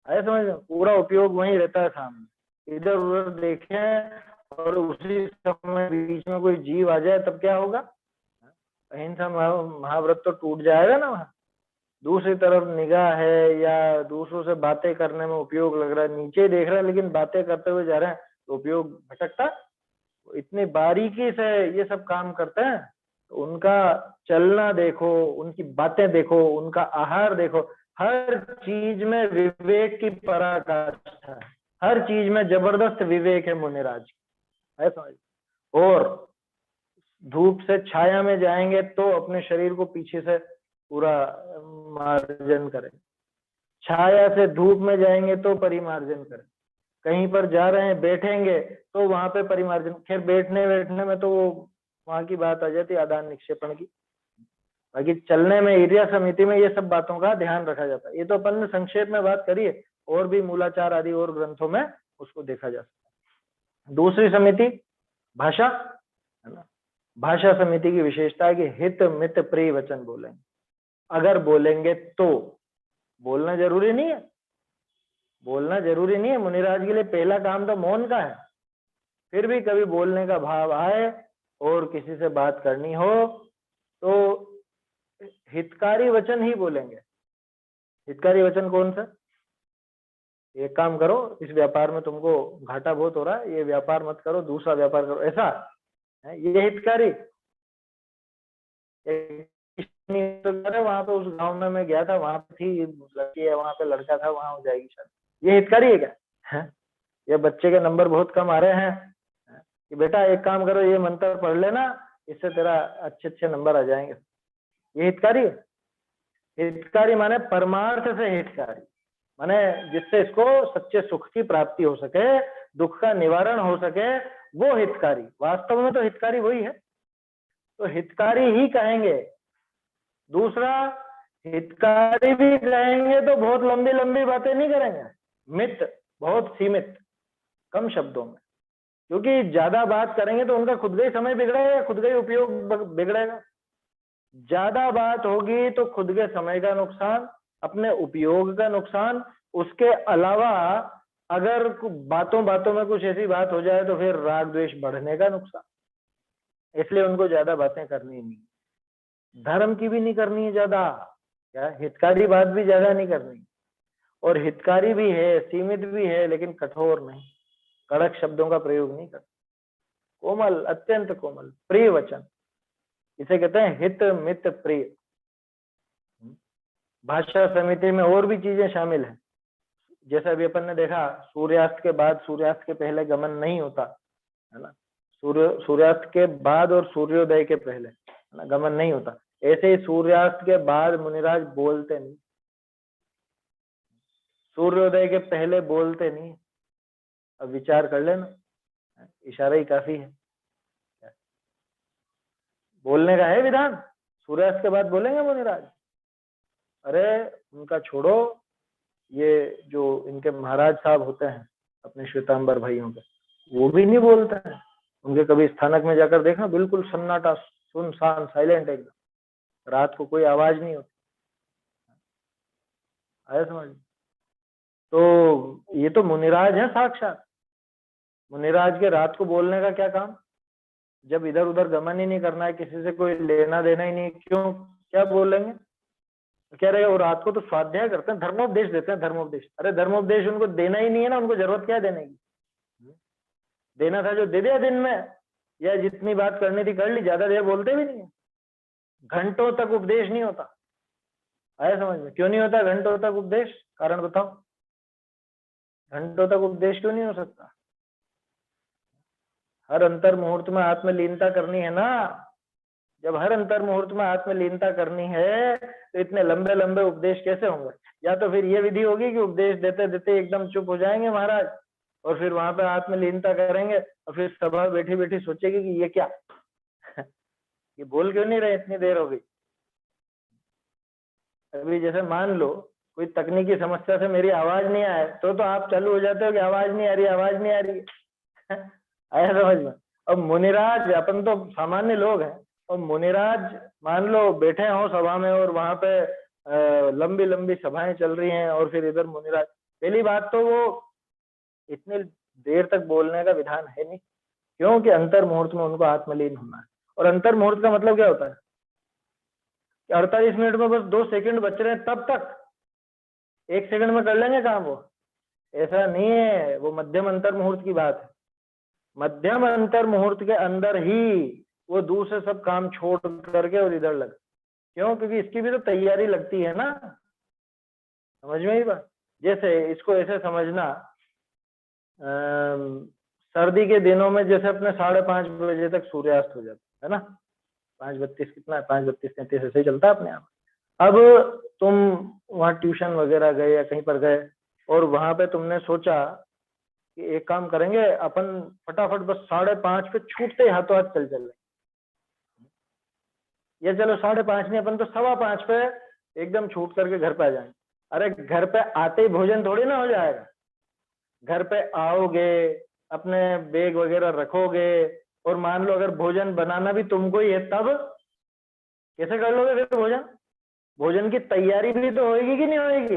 ऐसा समझ, पूरा उपयोग वहीं रहता है सामने। इधर उधर देखें और उसी समय बीच में कोई जीव आ जाए तब क्या होगा? अहिंसा महाव्रत तो टूट जाएगा ना वहां। दूसरी तरफ निगाह है या दूसरों से बातें करने में उपयोग लग रहा है, नीचे देख रहे हैं लेकिन बातें करते हुए जा रहे हैं, तो उपयोग भटकता। इतनी बारीकी से ये सब काम करते हैं, तो उनका चलना देखो, उनकी बातें देखो, उनका आहार देखो, हर चीज में विवेक की पराकाष्ठा है, हर चीज में जबरदस्त विवेक है मुनिराज, है समझ। और धूप से छाया में जाएंगे तो अपने शरीर को पीछे से पूरा मार्जन करें, छाया से धूप में जाएंगे तो परिमार्जन करें, कहीं पर जा रहे हैं बैठेंगे तो वहां पे परिमार्जन। खैर बैठने बैठने में तो वो वहां की बात आ जाती है आदान निक्षेपण की, बाकी चलने में ईर्ष्या समिति में ये सब बातों का ध्यान रखा जाता है। ये तो अपन ने संक्षेप में बात करी है, और भी मूलाचार आदि और ग्रंथों में उसको देखा जा सकता है। दूसरी समिति भाषा, है ना। भाषा समिति की विशेषता है कि हित मित प्रिय वचन बोलेंगे। अगर बोलेंगे तो, बोलना जरूरी नहीं है, बोलना जरूरी नहीं है। मुनिराज के लिए पहला काम तो मौन का है, फिर भी कभी बोलने का भाव आए और किसी से बात करनी हो तो हितकारी वचन ही बोलेंगे। हितकारी वचन कौन सा? एक काम करो, इस व्यापार में तुमको घाटा बहुत हो रहा है, ये व्यापार मत करो, दूसरा व्यापार करो, ऐसा है ये हितकारी। तो वहां पे उस गांव में मैं गया था, वहां पे थी लड़की है, वहां पे लड़का था, वहां हो जाएगी शायद, ये हितकारी है क्या? है? ये बच्चे के नंबर बहुत कम आ रहे हैं कि बेटा एक काम करो, ये मंत्र पढ़ लेना, इससे तेरा अच्छे अच्छे नंबर आ जाएंगे, ये हितकारी है? हितकारी माने परमार्थ से हितकारी, माने जिससे इसको सच्चे सुख की प्राप्ति हो सके, दुख का निवारण हो सके, वो हितकारी। वास्तव में तो हितकारी वही है, तो हितकारी ही कहेंगे। दूसरा, हितकारी भी कहेंगे तो बहुत लंबी लंबी बातें नहीं करेंगे, मित, बहुत सीमित, कम शब्दों में, क्योंकि ज्यादा बात करेंगे तो उनका खुद का ही समय बिगड़ेगा, खुद का ही उपयोग बिगड़ेगा। ज्यादा बात होगी तो खुद के समय का नुकसान, अपने उपयोग का नुकसान, उसके अलावा अगर बातों बातों में कुछ ऐसी बात हो जाए तो फिर राग द्वेष बढ़ने का नुकसान। इसलिए उनको ज्यादा बातें करनी नहीं, धर्म की भी नहीं करनी है ज्यादा, क्या हितकारी बात भी ज्यादा नहीं करनी, और हितकारी भी है, सीमित भी है, लेकिन कठोर नहीं, कड़क शब्दों का प्रयोग नहीं करना, कोमल, अत्यंत कोमल, प्रिय वचन, इसे कहते हैं हित मित प्रिय। भाषा समिति में और भी चीजें शामिल हैं, जैसा अभी अपन ने देखा, सूर्यास्त के बाद सूर्यास्त के पहले गमन नहीं होता, है ना। सूर्यास्त के बाद और सूर्योदय के पहले, है ना, गमन नहीं होता। ऐसे ही सूर्यास्त के बाद मुनिराज बोलते नहीं, सूर्योदय के पहले बोलते नहीं। अब विचार कर लेना, इशारा ही काफी है। बोलने का है विधान, सूर्यास्त के बाद बोलेंगे मुनिराज? अरे उनका छोड़ो, ये जो इनके महाराज साहब होते हैं अपने श्वेतांबर भाइयों के, वो भी नहीं बोलते हैं। उनके कभी स्थानक में जाकर देखना, बिल्कुल सन्नाटा, सुनसान, साइलेंट एकदम, रात को कोई आवाज नहीं होती। आया समझ? तो ये तो मुनिराज है साक्षात। मुनिराज के रात को बोलने का क्या काम, जब इधर उधर गमन ही नहीं करना है, किसी से कोई लेना देना ही नहीं, क्यों, क्या बोलेंगे? कह रहे हो रात को तो स्वाध्याय करते हैं, धर्मोपदेश देते हैं, धर्मोपदेश। अरे धर्मोपदेश उनको देना ही नहीं है ना, उनको जरूरत क्या है देने की? देना था जो दे दिया दिन में, या जितनी बात करनी थी कर ली, ज्यादा देर बोलते भी नहीं है। घंटों तक उपदेश नहीं होता, आया समझ में? क्यों नहीं होता घंटों तक उपदेश? कारण बताओ, घंटों तक उपदेश क्यों नहीं हो सकता? हर अंतर मुहूर्त में आत्मलीनता करनी है ना। जब हर अंतर मुहूर्त में आत्मलीनता करनी है तो इतने लंबे लंबे उपदेश कैसे होंगे? या तो फिर ये विधि होगी कि उपदेश देते देते एकदम चुप हो जाएंगे महाराज, और फिर वहां पे आत्मलीनता करेंगे, और फिर सभा बैठी बैठी सोचेगी कि ये क्या ये बोल क्यों नहीं रहे, इतनी देर हो गई। अभी जैसे मान लो कोई तकनीकी समस्या से मेरी आवाज नहीं आए तो आप चालू हो जाते हो कि आवाज नहीं आ रही, आवाज नहीं आ रही आया समझ में? अब मुनिराज, अपन तो सामान्य लोग हैं, और मुनिराज मान लो बैठे हो सभा में, और वहां पे लंबी लंबी सभाएं चल रही हैं, और फिर इधर मुनिराज, पहली बात तो वो इतनी देर तक बोलने का विधान है नहीं, क्योंकि अंतर मुहूर्त में उनको आत्मलीन होना है। और अंतर मुहूर्त का मतलब क्या होता है? 48 मिनट में बस 2 सेकंड बच रहे हैं, तब तक 1 सेकंड में कर लेंगे काम, वो ऐसा नहीं है। वो मध्यम अंतर मुहूर्त की बात है। मध्यम अंतर मुहूर्त के अंदर ही वो दूसरे सब काम छोड़ करके और इधर लग, क्यों? क्योंकि इसकी भी तो तैयारी लगती है ना, समझ में ही बात? जैसे इसको ऐसे समझना, सर्दी के दिनों में जैसे अपने 5:30 बजे तक सूर्यास्त हो जाता है ना, 5:32 कितना है, 5:32-33 ऐसे ही चलता है अपने आप। अब तुम वहाँ ट्यूशन वगैरह गए या कहीं पर गए, और वहां पे तुमने सोचा कि एक काम करेंगे अपन, फटाफट बस 5:30 पे छूटते हाथों हाथ चल चले, या चलो 5:30 नहीं, अपन तो 5:15 पे एकदम छूट करके घर पे आ जाएंगे। अरे घर पे आते ही भोजन थोड़ी ना हो जाएगा। घर पे आओगे, अपने बैग वगैरह रखोगे, और मान लो अगर भोजन बनाना भी तुमको ही है, तब कैसे कर लोगे फिर भोजन? भोजन की तैयारी भी तो होगी कि नहीं होगी?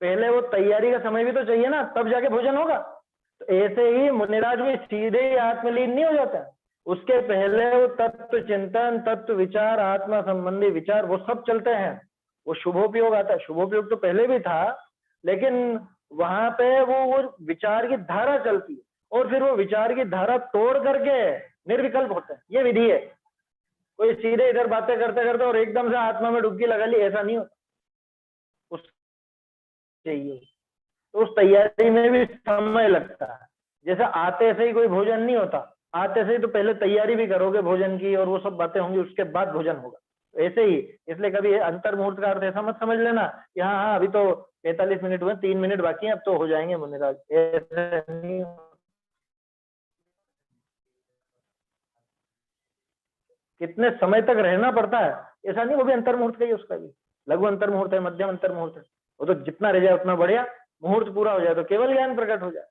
पहले वो तैयारी का समय भी तो चाहिए ना, तब जाके भोजन होगा। तो ऐसे ही मुनिराज भी सीधे ही आत्मलीन नहीं हो जाता, उसके पहले वो तत्व चिंतन, तत्व विचार, आत्मा संबंधी विचार, वो सब चलते हैं। वो शुभोपयोग आता है, शुभोपयोग तो पहले भी था, लेकिन वहां पे वो विचार की धारा चलती है, और फिर वो विचार की धारा तोड़ करके निर्विकल्प होता है। ये विधि है। कोई सीधे इधर बातें करते करते और एकदम से आत्मा में डुबकी लगा ली, ऐसा नहीं होता। उस चाहिए, तो उस तैयारी में भी समय लगता है। जैसे आते से ही कोई भोजन नहीं होता, आते से ही तो पहले तैयारी भी करोगे भोजन की, और वो सब बातें होंगी, उसके बाद भोजन होगा। तो ऐसे ही, इसलिए कभी अंतर मुहूर्त का अर्थ ऐसा मत समझ लेना कि हाँ हाँ अभी तो 45 मिनट हुए, 3 मिनट बाकी हैं, अब तो हो जाएंगे मुनिराज, ऐसे नहीं। कितने समय तक रहना पड़ता है ऐसा नहीं, वो भी अंतर मुहूर्त का ही, उसका भी लघु अंतर मुहूर्त है, मध्यम अंतर मुहूर्त है। वो तो जितना रह जाए उतना बढ़िया, मुहूर्त पूरा हो जाए तो केवल ज्ञान प्रकट हो जाए।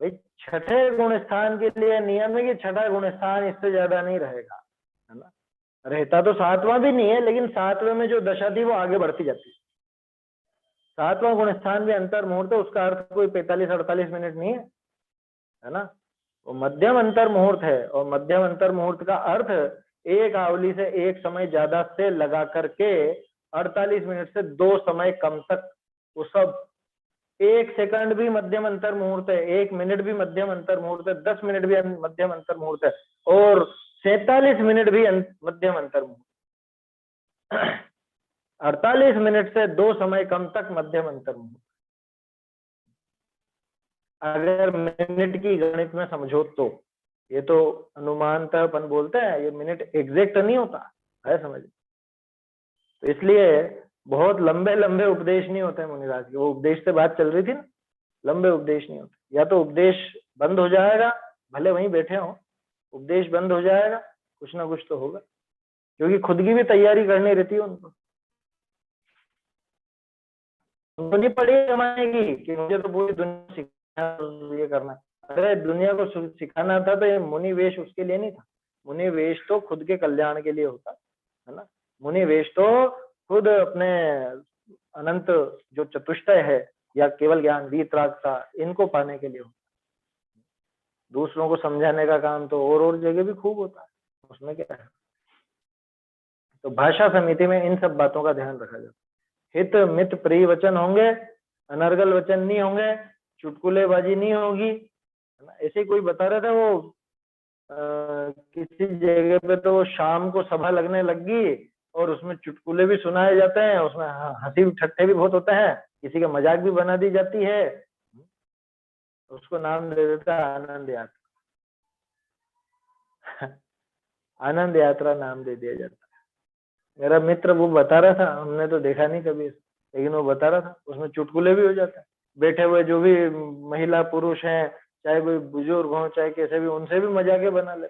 भाई छठे गुण स्थान के लिए नियम है कि छठा गुण स्थान इससे ज्यादा नहीं रहेगा, है ना। रहता तो सातवां भी नहीं है, लेकिन सातवें में जो दशा थी वो आगे बढ़ती जाती है। सातवां गुण स्थान भी अंतर मुहूर्त है, उसका अर्थ कोई 45-48 मिनट नहीं है ना। वो मध्यम अंतर मुहूर्त है, और मध्यम अंतर मुहूर्त का अर्थ एक आवली से एक समय ज्यादा से लगा करके 48 मिनट से 2 समय कम तक, वो सब। 1 सेकंड भी मध्यम अंतर मुहूर्त है, 1 मिनट भी मध्यम अंतर मुहूर्त है, 10 मिनट भी मध्यम अंतर मुहूर्त है, और 47 मिनट भी मध्यम अंतर मुहूर्त। 48 मिनट से 2 समय कम तक मध्यम अंतर मुहूर्त। अगर मिनट की गणित में समझो तो, ये तो अनुमानतः अपन बोलते हैं, ये मिनट एग्जैक्ट नहीं होता है, समझ। तो इसलिए बहुत लंबे लंबे उपदेश नहीं होते मुनिराज के। वो उपदेश से बात चल रही थी ना, लंबे उपदेश नहीं होते। या तो उपदेश बंद हो जाएगा, भले वहीं बैठे हो, उपदेश बंद हो जाएगा, कुछ ना कुछ तो होगा, क्योंकि खुद की भी तैयारी करनी रहती है उनको। उनको नहीं पड़ी कमाएगी कि मुझे तो पूरी दुनिया सिखाना, ये करना। अरे दुनिया को सिखाना था तो ये मुनि वेश उसके लिए नहीं था। मुनि वेश तो खुद के कल्याण के लिए होता है ना। मुनि वेश तो खुद अपने अनंत जो चतुष्टय है, या केवल ज्ञान, वीतरागता, इनको पाने के लिए होता। दूसरों को समझाने का काम तो और जगह भी खूब होता है, उसमें क्या है। तो भाषा समिति में इन सब बातों का ध्यान रखा जाता है। हित मित प्रिय वचन होंगे, अनर्गल वचन नहीं होंगे, चुटकुलेबाजी नहीं होगी, है ना। ऐसे कोई बता रहा था, वो किसी जगह पे तो शाम को सभा लगने लगी, और उसमें चुटकुले भी सुनाए जाते हैं, उसमें हंसी ठट्ठे भी बहुत होते हैं, किसी का मजाक भी बना दी जाती है। उसको नाम दे देता है आनंद यात्रा। आनंद यात्रा नाम दे दिया जाता है। मेरा मित्र वो बता रहा था, हमने तो देखा नहीं कभी, लेकिन वो बता रहा था उसमें चुटकुले भी हो जाते हैं। बैठे हुए जो भी महिला पुरुष हैं, चाहे कोई बुजुर्ग हो चाहे कैसे भी, उनसे भी मजाके बना ले।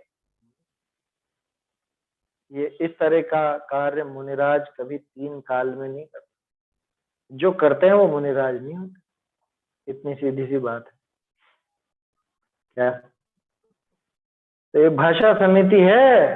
ये इस तरह का कार्य मुनिराज कभी 3 काल में नहीं करते। जो करते हैं वो मुनिराज नहीं होते। इतनी सीधी सी बात है क्या। तो ये भाषा समिति है,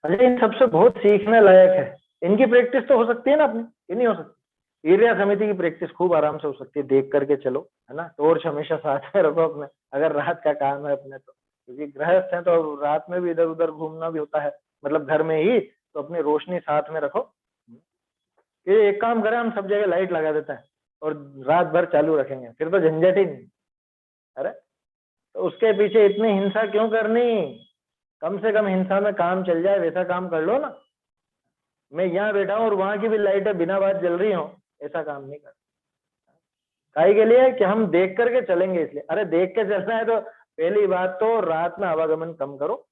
अरे इन सबसे बहुत सीखने लायक है। इनकी प्रैक्टिस तो हो सकती है ना अपनी, ये नहीं हो सकती। ईर्ष्या समिति की प्रैक्टिस खूब आराम से हो सकती है, देख करके चलो, है ना। टॉर्च हमेशा साथ में रखो अपने, अगर रात का काम है अपने तो, क्योंकि गृहस्थ है तो रात में भी इधर उधर घूमना भी होता है, मतलब घर में ही, तो अपनी रोशनी साथ में रखो। ये एक काम करें, हम सब जगह लाइट लगा देते हैं और रात भर चालू रखेंगे, फिर तो झंझट ही नहीं। अरे तो उसके पीछे इतनी हिंसा क्यों करनी? कम से कम हिंसा में काम चल जाए वैसा काम कर लो ना। मैं यहाँ बैठा हूँ और वहां की भी लाइटें बिना बात जल रही हो, ऐसा काम नहीं कर। काहे के लिए कि हम देख करके चलेंगे, इसलिए। अरे देख के चलना है तो पहली बात तो रात में आवागमन कम करो।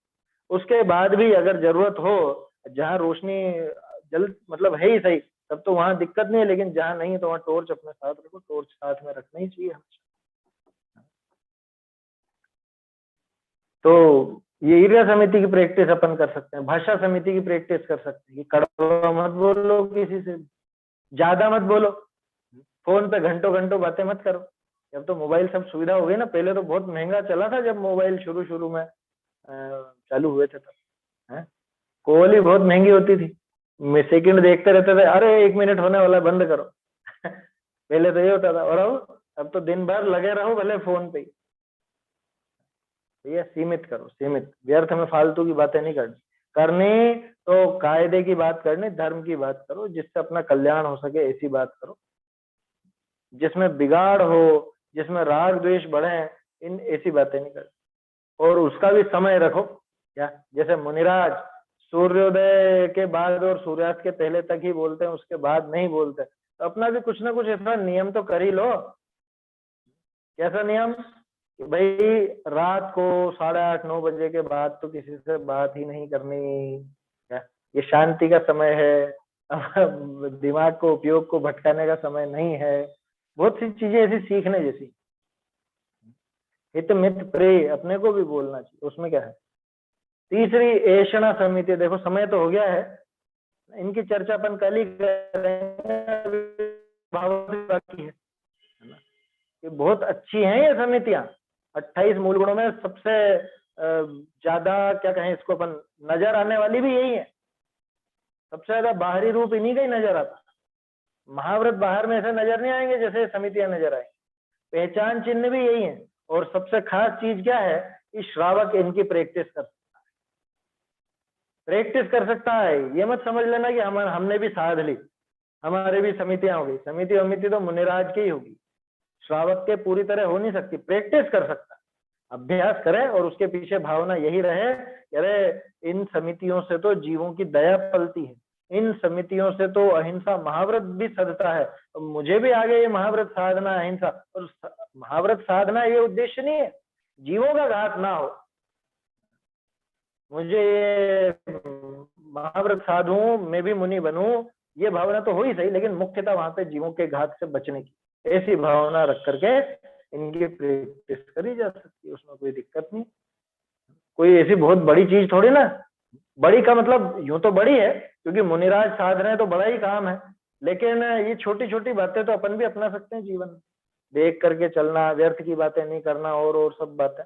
उसके बाद भी अगर जरूरत हो, जहाँ रोशनी जल मतलब है ही सही, तब तो वहां दिक्कत नहीं है, लेकिन जहाँ नहीं तो वहां टॉर्च अपने साथ रखो। टॉर्च साथ में रखना ही चाहिए हमेशा। तो ये ईर्ष्या समिति की प्रैक्टिस अपन कर सकते हैं, भाषा समिति की प्रैक्टिस कर सकते हैं कि कड़वा मत बोलो, किसी से ज्यादा मत बोलो, फोन पे घंटों घंटों बातें मत करो। अब तो मोबाइल सब सुविधा हो गई ना, पहले तो बहुत महंगा चला था जब मोबाइल शुरू शुरू में चालू हुए थे तब, है कॉल ही बहुत महंगी होती थी, मैं सेकंड देखते रहते थे, अरे 1 मिनट होने वाला है, बंद करो। पहले तो ये होता था, और अब तो दिन भर लगे रहो भले फोन पे ही। ये सीमित करो, सीमित, व्यर्थ में फालतू की बातें नहीं करनी, करनी तो कायदे की बात करनी, धर्म की बात करो, जिससे अपना कल्याण हो सके ऐसी बात करो, जिसमें बिगाड़ हो, जिसमें राग द्वेष बढ़े, इन ऐसी बातें नहीं करनी। और उसका भी समय रखो, क्या जैसे मुनिराज सूर्योदय के बाद और सूर्यास्त के पहले तक ही बोलते हैं, उसके बाद नहीं बोलते, तो अपना भी कुछ ना कुछ ऐसा नियम तो कर ही लो। कैसा नियम कि भाई रात को 8:30-9 बजे के बाद तो किसी से बात ही नहीं करनी, क्या ये शांति का समय है, दिमाग को उपयोग को भटकाने का समय नहीं है। बहुत सी चीजें ऐसी सीखने जैसी, हित मित प्रिय अपने को भी बोलना चाहिए, उसमें क्या है। तीसरी ऐषणा समिति, देखो समय तो हो गया है, इनकी चर्चा अपन कल ही करेंगे, बाकी है ना, ये बहुत अच्छी हैं ये समितियां। 28 मूल गुणों में सबसे ज्यादा क्या कहें इसको अपन, नजर आने वाली भी यही है, सबसे ज्यादा बाहरी रूप इन्हीं का ही नजर आता। महाव्रत बाहर में ऐसे नजर नहीं आएंगे जैसे समितियां नजर आएंगी, पहचान चिन्ह भी यही है। और सबसे खास चीज क्या है कि श्रावक इनकी प्रैक्टिस कर सकता है। ये मत समझ लेना कि हमने भी साध ली, हमारे भी समितियां हो गई, समिति वमिति तो मुनिराज की ही होगी, श्रावक के पूरी तरह हो नहीं सकती, प्रैक्टिस कर सकता है, अभ्यास करे, और उसके पीछे भावना यही रहे, अरे इन समितियों से तो जीवों की दया पलती है, इन समितियों से तो अहिंसा महाव्रत भी सदता है, तो मुझे भी आगे ये महाव्रत साधना, अहिंसा। और महाव्रत साधना ये उद्देश्य नहीं है जीवों का घात ना हो, मुझे ये महाव्रत साधू, मैं भी मुनि बनूं, ये भावना तो हो ही सही, लेकिन मुख्यतः वहां पे जीवों के घात से बचने की ऐसी भावना रख करके इनकी प्रैक्टिस करी जा सकती है, उसमें कोई दिक्कत नहीं। कोई ऐसी बहुत बड़ी चीज थोड़ी ना, बड़ी का मतलब यूं तो बड़ी है क्योंकि मुनिराज साध रहे हैं तो बड़ा ही काम है, लेकिन ये छोटी छोटी बातें तो अपन भी अपना सकते हैं जीवन में, देख करके चलना, व्यर्थ की बातें नहीं करना, और सब बातें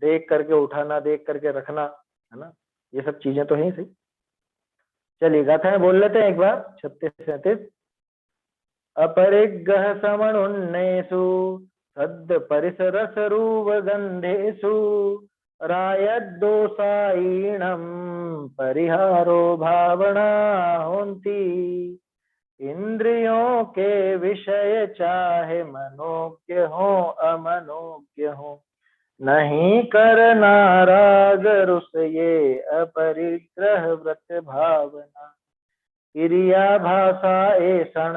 देख करके उठाना, देख करके रखना, है ना, ये सब चीजें तो है ही सही। चलिए गाथाएं बोल लेते हैं एक बार, 36-37। अपरिग्रह समनुन्नेषु सद् परिसरसरूव गंधेषु रायद्दोषायीणं परिहारो भावना होन्ति। इंद्रियों के विषय चाहे मनोज्ञ हो अमनोज्ञ हो, नहीं करना राग रुस ये अपरिग्रह व्रत भावना। क्रिया भाषा ऐसण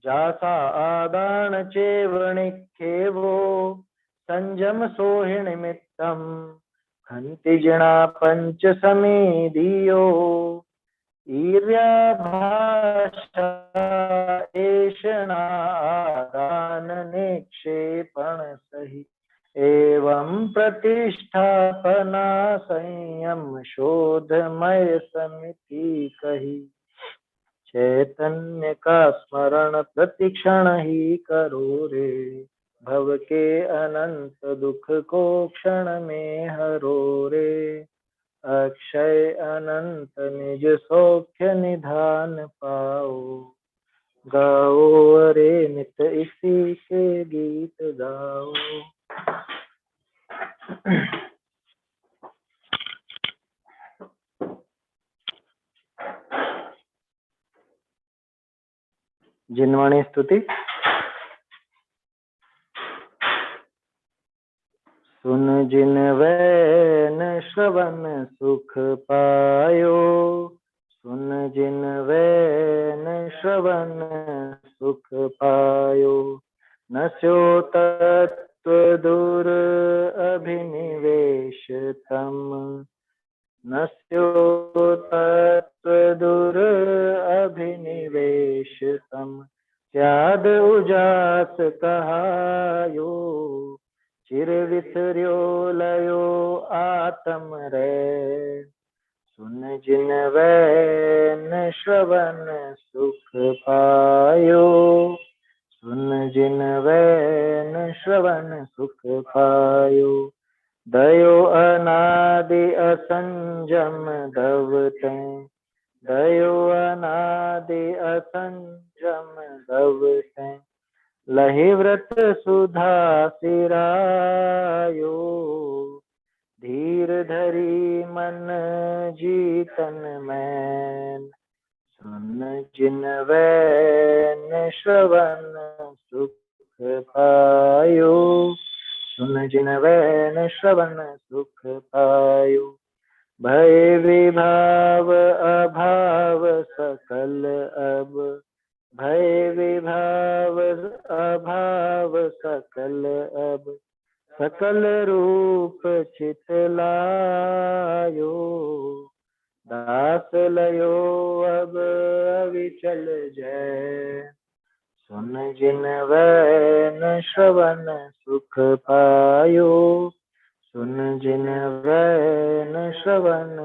जासा आदान चेवणिखेवो, संजम सोहि निमित्तम हन्ति जिणा पंच समेधियो। ईर्या भाषा ऐषणा आदान निक्षेपण सही, एवं प्रतिष्ठापना संयम शोधमय समिति कही। चैतन्य का स्मरण प्रतिक्षण ही करो रे, भव के अनंत दुख को क्षण में हरो रे। अक्षय अनंत निज सौख्य निधान पाओ, गाओ अरे नित इसी के गीत गाओ। जिनवाणी स्तुति। सुन जिन वैन श्रवण सुख पायो, सुन जिन वैन श्रवण सुख पायो, नस्यो तत्व दूर अभिनिवेश तम, नस्यो तत्व दूर अभिनिवेश तम। त्याग उजास कहायो, चिर फिर विसर्यो लयो आत्म रे, सुन जिन वैन श्रवण सुख पायो, सुन जिन वैन श्रवण सुख पायो। दयो अनादि असंजम दवते, दयो अनादि असंजम दवते, लहि व्रत सुधा सिरायो, धीर धरी मन जीतन मैन, सुन जिन वैन श्रवण सुख पायो, सुन जिन वैन श्रवण सुख पायो। भय विभाव अभाव सकल अब, भय विभाव अभाव सकल अब, सकल रूप चितलायो, दास लयो अब अविचल जय, सुन जिन वैन श्रवण सुख पायो, सुन जिन वैन श्रवण